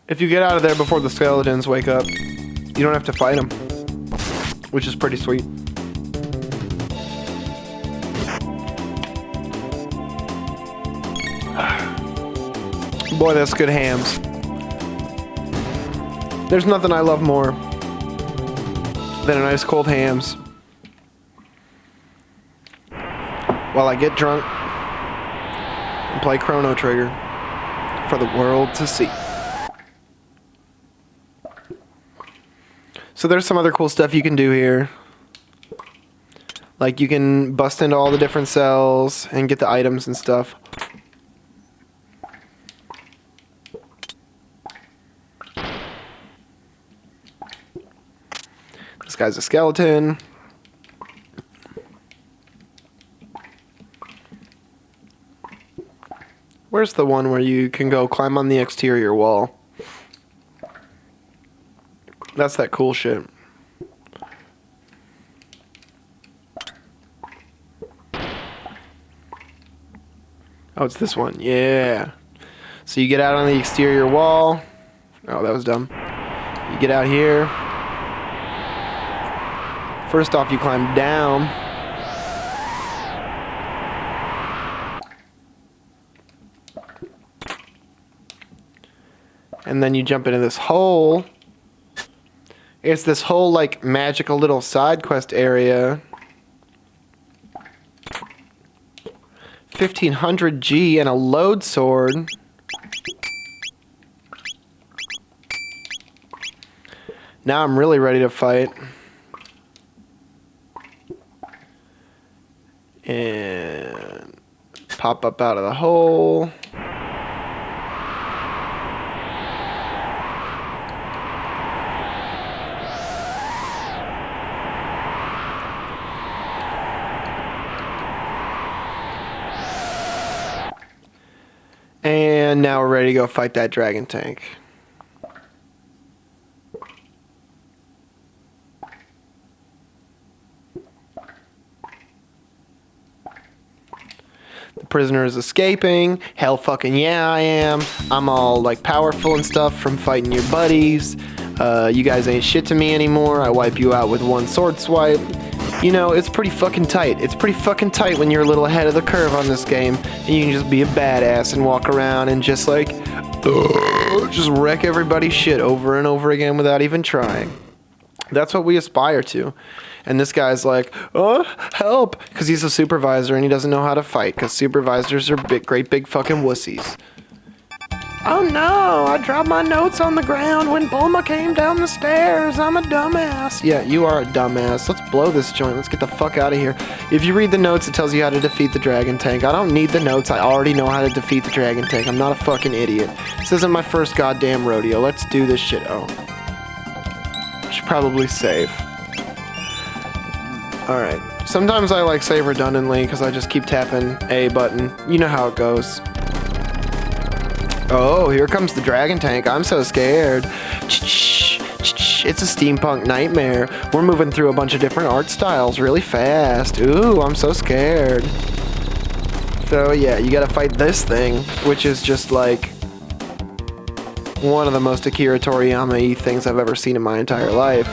If you get out of there before the skeletons wake up, you don't have to fight them, which is pretty sweet. Boy, that's good hams. There's nothing I love more than a nice cold hams while I get drunk and play Chrono Trigger for the world to see. So there's some other cool stuff you can do here. Like you can bust into all the different cells and get the items and stuff. This guy's a skeleton. Where's the one where you can go climb on the exterior wall? That's that cool shit. Oh, it's this one. Yeah. So you get out on the exterior wall. Oh, that was dumb. You get out here. First off, you climb down. And then you jump into this hole. It's this whole, like, magical little side quest area. 1500 G and a load sword. Now I'm really ready to fight. And pop up out of the hole. And now we're ready to go fight that dragon tank. The prisoner is escaping. Hell fucking yeah, I am. I'm all like powerful and stuff from fighting your buddies. You guys ain't shit to me anymore. I wipe you out with one sword swipe. You know, it's pretty fucking tight. It's pretty fucking tight when you're a little ahead of the curve on this game and you can just be a badass and walk around and just like, just wreck everybody's shit over and over again without even trying. That's what we aspire to. And this guy's like, oh, help, because he's a supervisor and he doesn't know how to fight, because supervisors are great big fucking wussies. Oh no, I dropped my notes on the ground when Bulma came down the stairs. I'm a dumbass. Yeah, you are a dumbass. Let's blow this joint. Let's get the fuck out of here. If you read the notes, it tells you how to defeat the dragon tank. I don't need the notes. I already know how to defeat the dragon tank. I'm not a fucking idiot. This isn't my first goddamn rodeo. Let's do this shit. Oh. I should probably save. Alright. Sometimes I like save redundantly because I just keep tapping A button. You know how it goes. Oh, here comes the dragon tank. I'm so scared. It's a steampunk nightmare. We're moving through a bunch of different art styles really fast. Ooh, I'm so scared. So yeah, you gotta fight this thing, which is just like one of the most Akira Toriyama-y things I've ever seen in my entire life.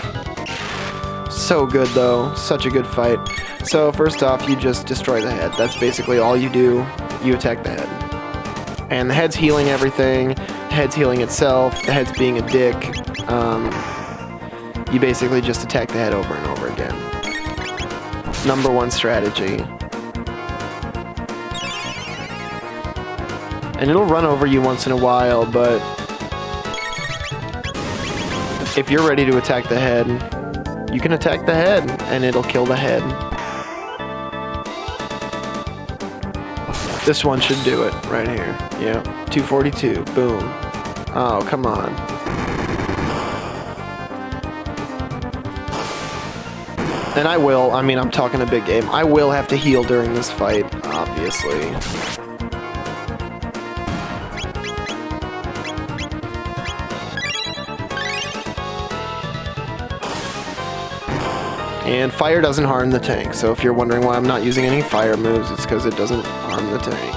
So good though, such a good fight. So first off, you just destroy the head. That's basically all you do. You attack the head. And the head's healing everything. The head's healing itself. The head's being a dick. You basically just attack the head over and over again. #1 strategy. And it'll run over you once in a while, but if you're ready to attack the head, you can attack the head, and it'll kill the head. This one should do it right here. Yeah, 242. Boom. Oh, come on. And I will, I mean, I'm talking a big game. I will have to heal during this fight, obviously. And fire doesn't harm the tank, so if you're wondering why I'm not using any fire moves, it's because it doesn't harm the tank.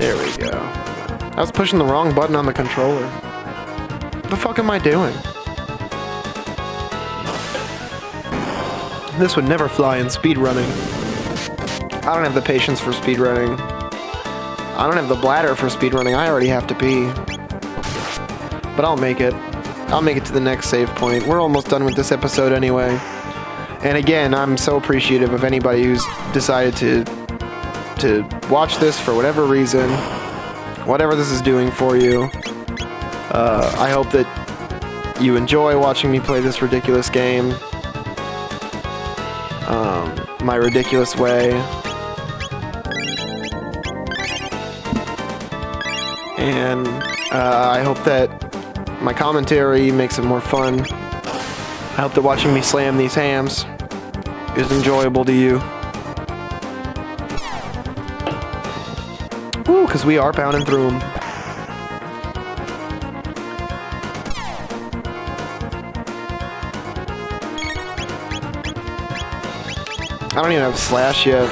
There we go. I was pushing the wrong button on the controller. What the fuck am I doing? This would never fly in speedrunning. I don't have the patience for speedrunning. I don't have the bladder for speedrunning. I already have to pee. But I'll make it. I'll make it to the next save point. We're almost done with this episode anyway. And again, I'm so appreciative of anybody who's decided to watch this for whatever reason. Whatever this is doing for you. I hope that you enjoy watching me play this ridiculous game. My ridiculous way. And I hope that my commentary makes it more fun. I hope that watching me slam these hams is enjoyable to you. Woo, because we are pounding through them. I don't even have Slash yet.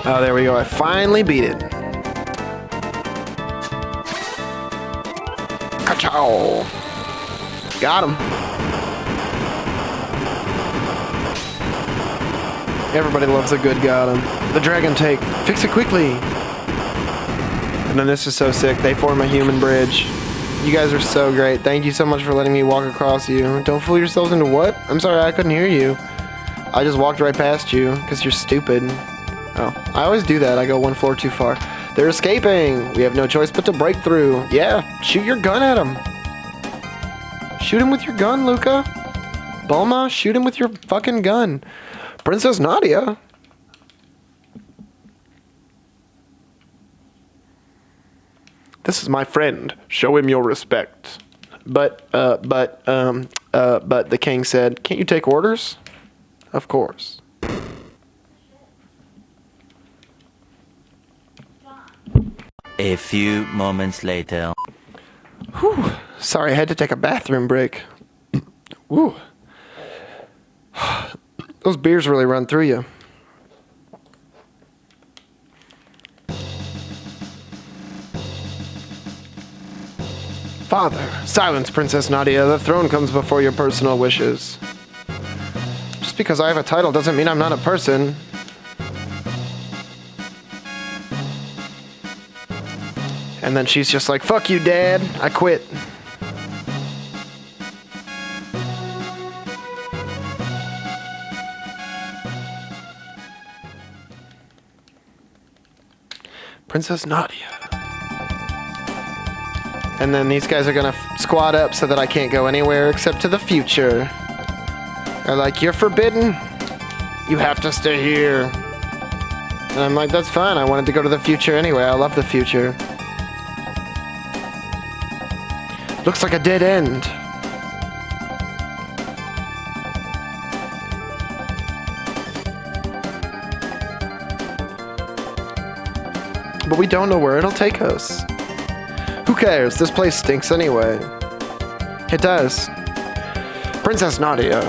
Oh, there we go. I finally beat it. Ka-chow! Got him. Everybody loves a good got him. The dragon take. Fix it quickly. And then this is so sick. They form a human bridge. You guys are so great. Thank you so much for letting me walk across you. Don't fool yourselves into what? I'm sorry, I couldn't hear you. I just walked right past you because you're stupid. Oh, I always do that. I go one floor too far. They're escaping. We have no choice but to break through. Yeah, shoot your gun at him. Shoot him with your gun, Luca. Bulma, shoot him with your fucking gun. Princess Nadia. This is my friend. Show him your respect. But the king said, can't you take orders? Of course. A few moments later. Whew. Sorry, I had to take a bathroom break. Woo. Those beers really run through you. Father, silence, Princess Nadia. The throne comes before your personal wishes. Just because I have a title doesn't mean I'm not a person. And then she's just like, fuck you, Dad. I quit. Princess Nadia. And then these guys are gonna squad up so that I can't go anywhere except to the future. They're like, you're forbidden. You have to stay here. And I'm like, that's fine. I wanted to go to the future anyway. I love the future. Looks like a dead end. But we don't know where it'll take us. Who cares? This place stinks anyway. It does. Princess Nadia.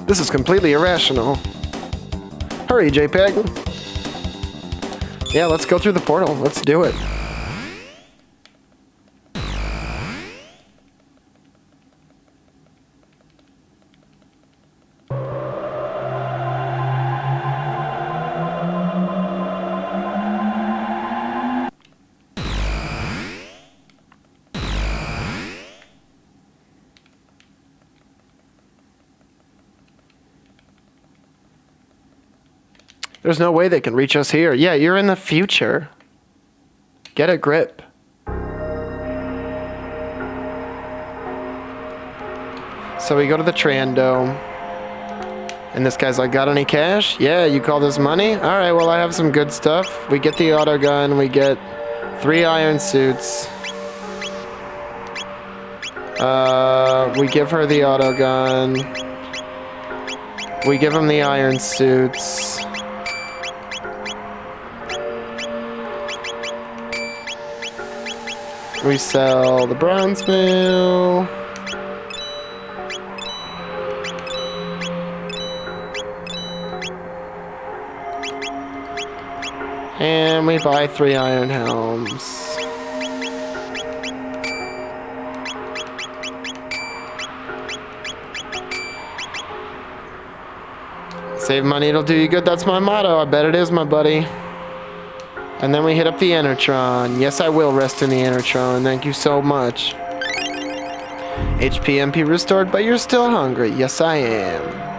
This is completely irrational. Hurry, JPEG. Yeah, let's go through the portal. Let's do it. There's no way they can reach us here. Yeah, you're in the future. Get a grip. So we go to the Tran Dome. And this guy's like, got any cash? Yeah, you call this money? Alright, well I have some good stuff. We get the auto gun, we get 3 iron suits. We give her the auto gun. We give him the iron suits. We sell the bronze mill. And we buy 3 iron helms. Save money, it'll do you good. That's my motto. I bet it is, my buddy. And then we hit up the Enertron. Yes, I will rest in the Enertron. Thank you so much. HP MP restored, but you're still hungry. Yes, I am.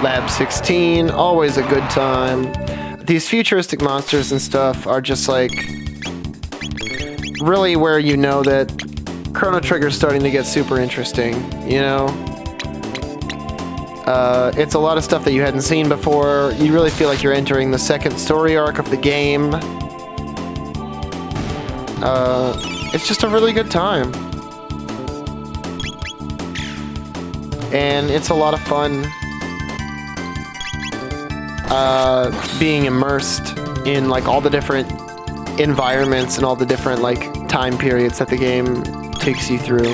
Lab 16, always a good time. These futuristic monsters and stuff are just like really where you know that Chrono Trigger's starting to get super interesting, you know? It's a lot of stuff that you hadn't seen before. You really feel like you're entering the second story arc of the game. It's just a really good time. And it's a lot of fun being immersed in like all the different environments and all the different like time periods that the game takes you through.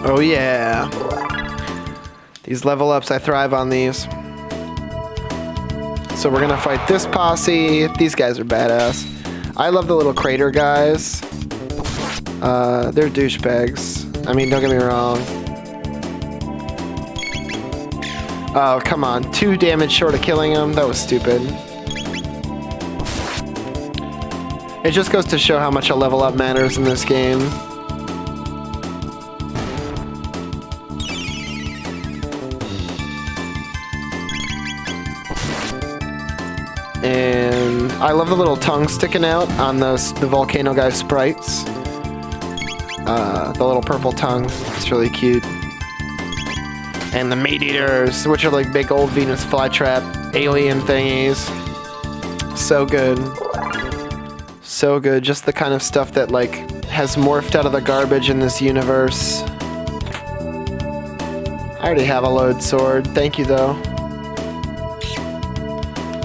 Oh yeah. These level ups, I thrive on these. So we're gonna fight this posse. These guys are badass. I love the little crater guys. They're douchebags. I mean, don't get me wrong. Oh, come on. 2 damage short of killing him? That was stupid. It just goes to show how much a level up matters in this game. And I love the little tongue sticking out on the volcano guy's sprites. The little purple tongue. It's really cute. And the meat eaters, which are like big old Venus flytrap alien thingies. So good. So good. Just the kind of stuff that like has morphed out of the garbage in this universe. I already have a load sword. Thank you though.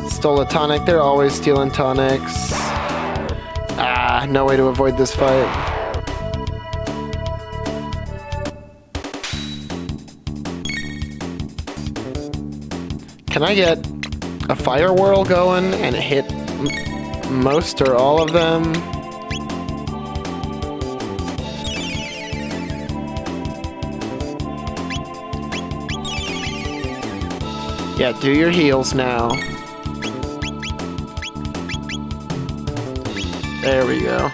Stole a tonic. They're always stealing tonics. Ah, no way to avoid this fight. Can I get a fire whirl going and hit most or all of them? Yeah, do your heals now. There we go.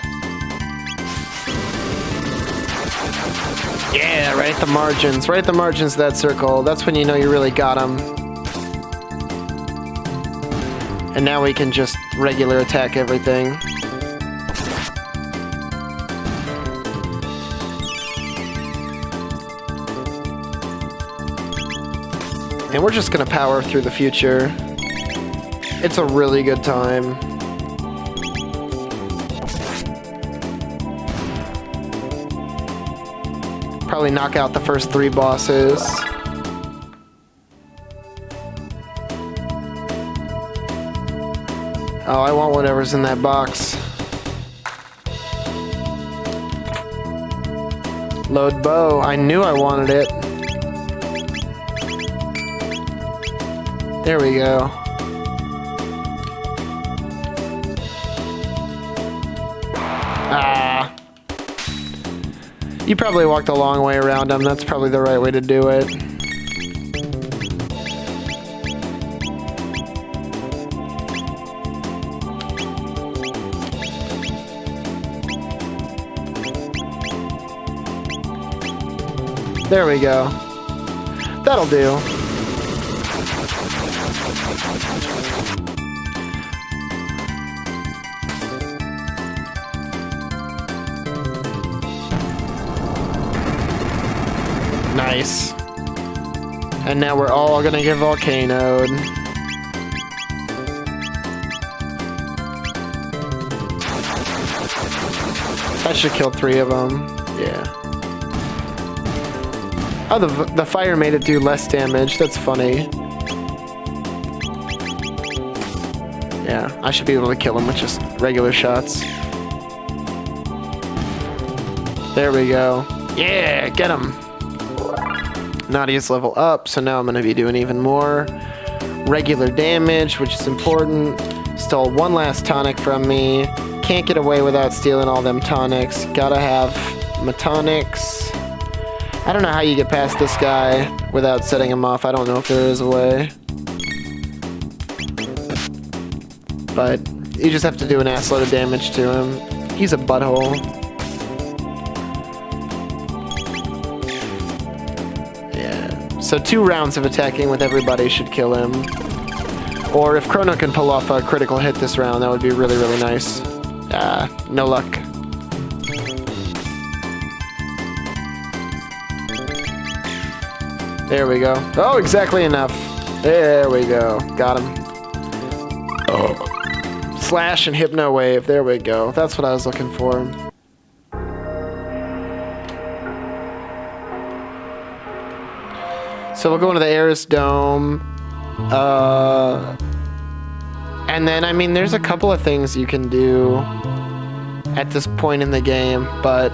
Yeah, right at the margins. Right at the margins of that circle. That's when you know you really got them. And now we can just regular attack everything. And we're just gonna power through the future. It's a really good time. Probably knock out the first 3 bosses. Oh, I want whatever's in that box. Load bow. I knew I wanted it. There we go. Ah. You probably walked a long way around them. That's probably the right way to do it. There we go. That'll do. Nice. And now we're all gonna get volcanoed. I should kill 3 of them. Yeah. Oh, the fire made it do less damage. That's funny. Yeah, I should be able to kill him with just regular shots. There we go. Yeah, get him. Nadia's level up, so now I'm going to be doing even more regular damage, which is important. Stole one last tonic from me. Can't get away without stealing all them tonics. Gotta have my tonics. I don't know how you get past this guy without setting him off. I don't know if there is a way. But you just have to do an assload of damage to him. He's a butthole. Yeah. So 2 rounds of attacking with everybody should kill him. Or if Chrono can pull off a critical hit this round, that would be really, really nice. No luck. There we go. Oh, exactly enough. There we go. Got him. Oh. Slash and Hypno Wave. There we go. That's what I was looking for. So we'll go into the Aris Dome. And then, I mean, there's a couple of things you can do at this point in the game, but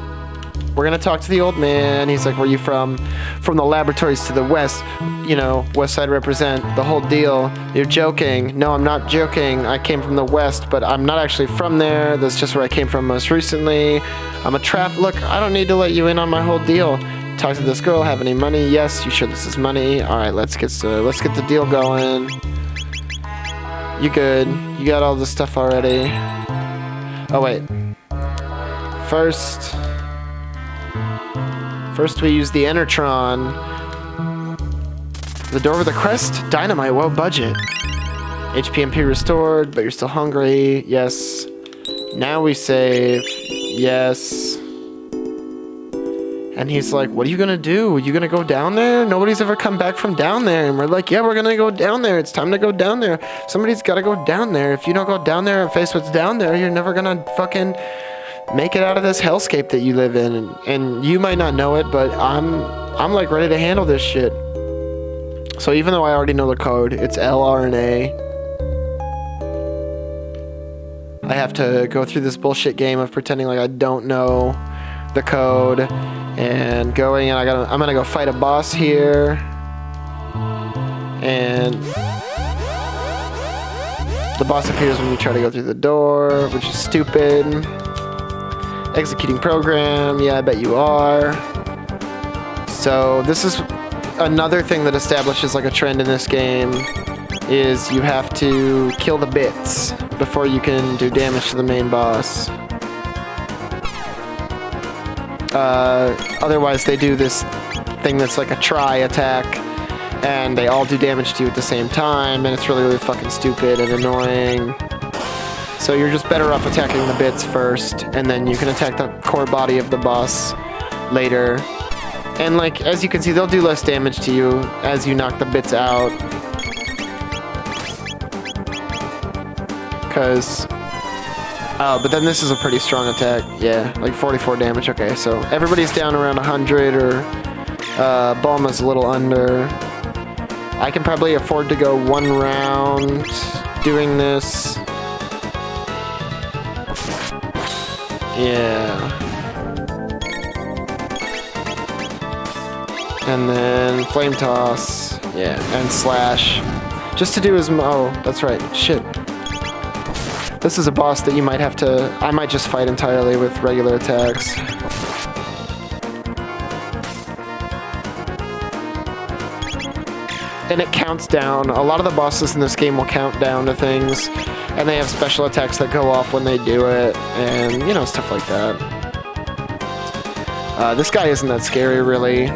we're gonna talk to the old man. He's like, where you from? From the laboratories to the west. You know, west side represent, the whole deal. You're joking. No, I'm not joking. I came from the west, but I'm not actually from there. That's just where I came from most recently. I'm a Look, I don't need to let you in on my whole deal. Talk to this girl. Have any money? Yes. You sure this is money? All right, let's get the deal going. You good? You got all this stuff already? Oh wait. First we use the Enertron. The door with the crest? Dynamite, what budget? HPMP restored, but you're still hungry. Yes. Now we save. Yes. And he's like, what are you gonna do? You gonna go down there? Nobody's ever come back from down there. And we're like, yeah, we're gonna go down there. It's time to go down there. Somebody's gotta go down there. If you don't go down there and face what's down there, you're never gonna fucking make it out of this hellscape that you live in. And you might not know it, but I'm like ready to handle this shit. So even though I already know the code, it's LRNA. I have to go through this bullshit game of pretending like I don't know the code and going, and I'm gonna go fight a boss here. And the boss appears when you try to go through the door, which is stupid. Executing program, yeah, I bet you are. So this is another thing that establishes like a trend in this game, is you have to kill the bits before you can do damage to the main boss. Otherwise they do this thing that's like a try attack, and they all do damage to you at the same time, and it's really, really fucking stupid and annoying. So you're just better off attacking the bits first, and then you can attack the core body of the boss later. And like, as you can see, they'll do less damage to you as you knock the bits out. But then this is a pretty strong attack. Yeah, like 44 damage. Okay, so everybody's down around 100, or Bulma's a little under. I can probably afford to go 1 round doing this. Yeah. And then Flame Toss. Yeah, and Slash. Just to do his... Oh, that's right. Shit. This is a boss that you might have to... I might just fight entirely with regular attacks. And it counts down. A lot of the bosses in this game will count down to things. And they have special attacks that go off when they do it. And, you know, stuff like that. This guy isn't that scary, really.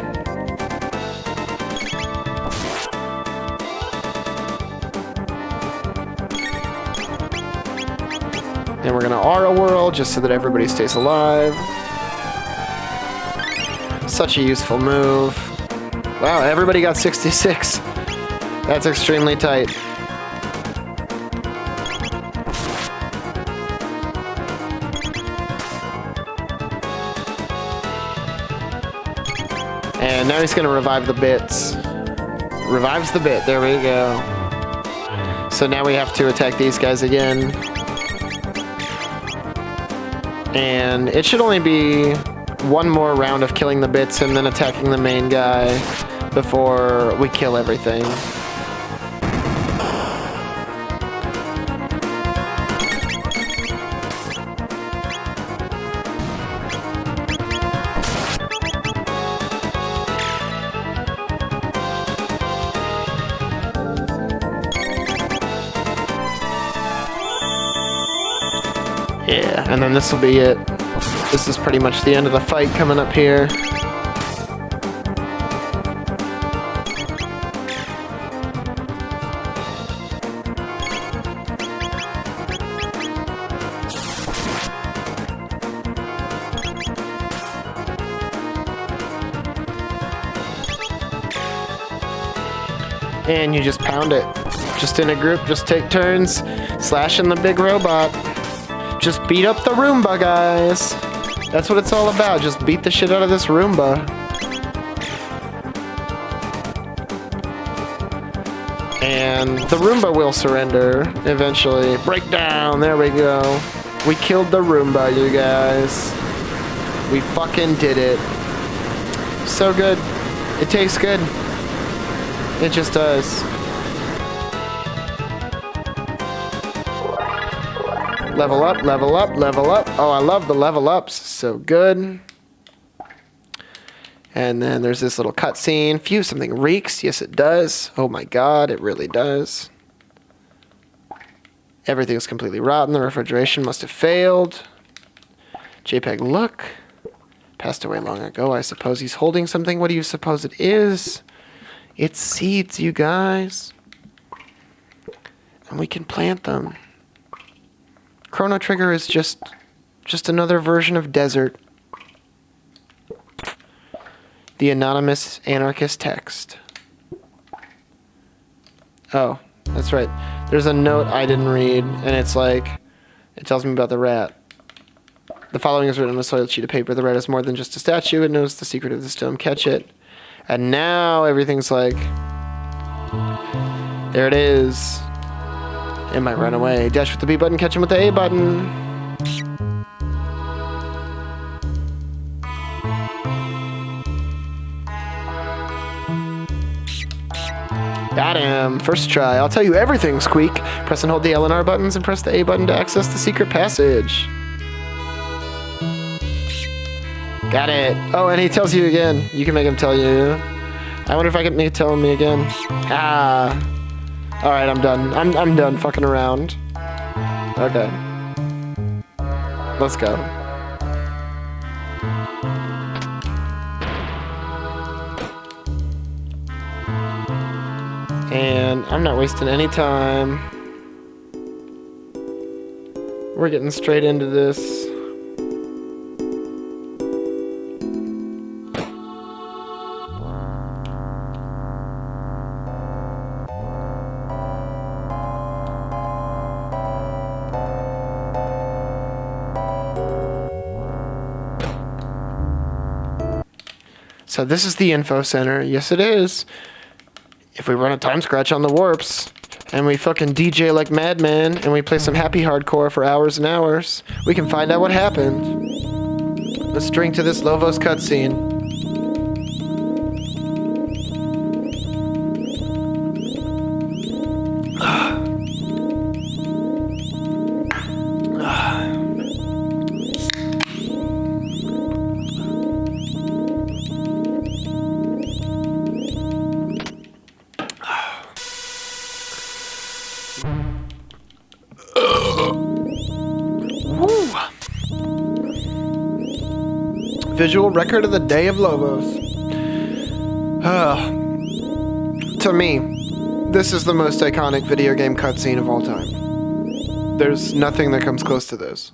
And we're gonna Aura Whirl just so that everybody stays alive. Such a useful move. Wow, everybody got 66. That's extremely tight. And now he's gonna revive the bits. Revives the bit, there we go. So now we have to attack these guys again. And it should only be one more round of killing the bits and then attacking the main guy before we kill everything. Yeah, and then this will be it. This is pretty much the end of the fight coming up here. And you just pound it. Just in a group, just take turns, slashing the big robot. Just beat up the Roomba, guys. That's what it's all about. Just beat the shit out of this Roomba. And the Roomba will surrender eventually. Breakdown. There we go. We killed the Roomba, you guys. We fucking did it. So good. It tastes good. It just does. Level up, level up, level up. Oh, I love the level ups. So good. And then there's this little cutscene. Phew, something reeks. Yes, it does. Oh my god, it really does. Everything's completely rotten. The refrigeration must have failed. JPEG look. Passed away long ago. I suppose he's holding something. What do you suppose it is? It's seeds, you guys. And we can plant them. Chrono Trigger is just another version of desert. The anonymous anarchist text. Oh, that's right. There's a note I didn't read, and it's like, it tells me about the rat. The following is written on a soiled sheet of paper. The rat is more than just a statue. It knows the secret of the stone. Catch it. And now everything's like, there it is. It might run away. Dash with the B button, catch him with the A button. Got him. First try. I'll tell you everything, Squeak. Press and hold the L and R buttons and press the A button to access the secret passage. Got it. Oh, and he tells you again. You can make him tell you. I wonder if I can make him tell me again. Ah. Alright, I'm done. I'm done fucking around. Okay. Let's go. And I'm not wasting any time. We're getting straight into this. So this is the info center. Yes, it is. If we run a time scratch on the warps, and we fucking DJ like madmen, and we play some happy hardcore for hours and hours, we can find out what happened. Let's drink to this Lovos cutscene. Visual record of the day of Lobos. To me, this is the most iconic video game cutscene of all time. There's nothing that comes close to this.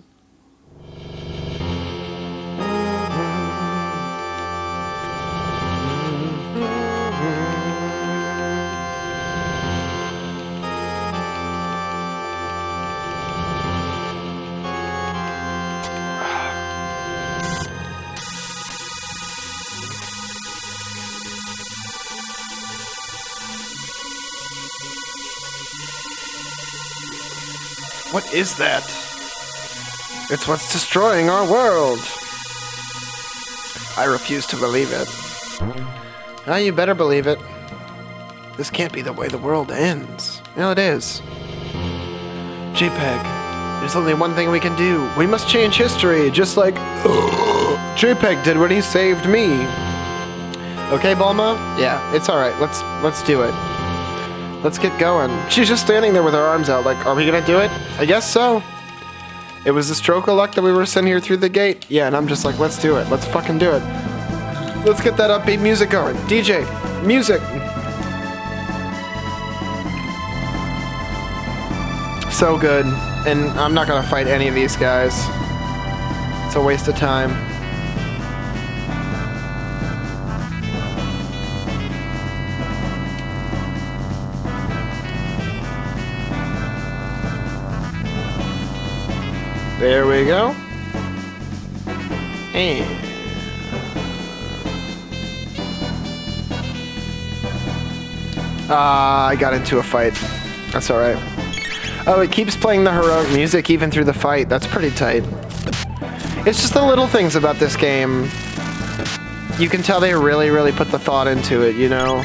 What is that? It's what's destroying our world. I refuse to believe it. Ah, you better believe it. This can't be the way the world ends. No, it is. JPEG, there's only one thing we can do. We must change history, just like JPEG did when he saved me. Okay, Bulma? Yeah, it's alright. Let's do it. Let's get going. She's just standing there with her arms out, like, are we gonna do it? I guess so. It was a stroke of luck that we were sent here through the gate. Yeah, and I'm just like, let's do it. Let's fucking do it. Let's get that upbeat music going. DJ, music. So good. And I'm not gonna fight any of these guys. It's a waste of time. There we go. And I got into a fight. That's alright. Oh, it keeps playing the heroic music even through the fight. That's pretty tight. It's just the little things about this game. You can tell they really put the thought into it, you know?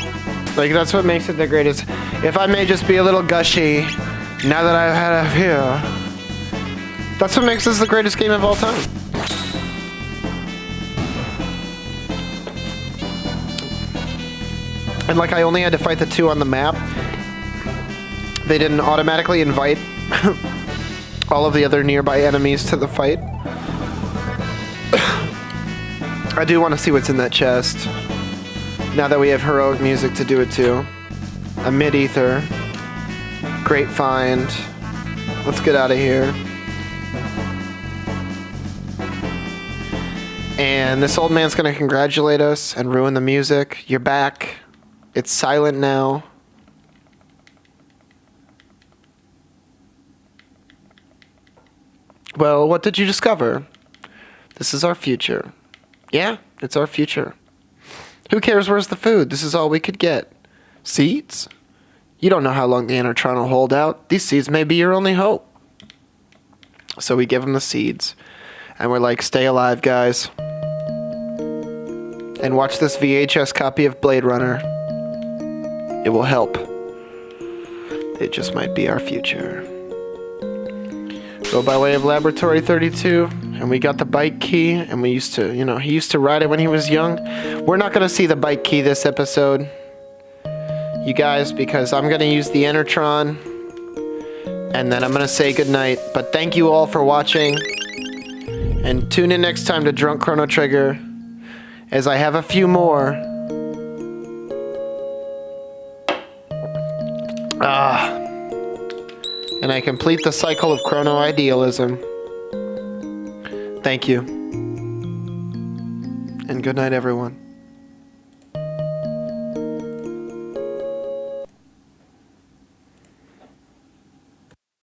Like, that's what makes it the greatest. If I may just be a little gushy, now that I've had a here. That's what makes this the greatest game of all time. And like, I only had to fight the 2 on the map. They didn't automatically invite all of the other nearby enemies to the fight. I do want to see what's in that chest. Now that we have heroic music to do it too. A mid-ether. Great find. Let's get out of here. And this old man's gonna congratulate us and ruin the music. You're back. It's silent now. Well, what did you discover? This is our future. Yeah, it's our future. Who cares where's the food? This is all we could get. Seeds? You don't know how long the Enertron will hold out. These seeds may be your only hope. So we give him the seeds. And we're like, stay alive, guys. And watch this VHS copy of Blade Runner. It will help. It just might be our future. Go by way of Laboratory 32, and we got the bike key, and we used to, you know, he used to ride it when he was young. We're not gonna see the bike key this episode, you guys, because I'm gonna use the Enertron, and then I'm gonna say goodnight. But thank you all for watching, and tune in next time to Drunk Chrono Trigger, as I have a few more. And I complete the cycle of chrono idealism. Thank you. And good night, everyone.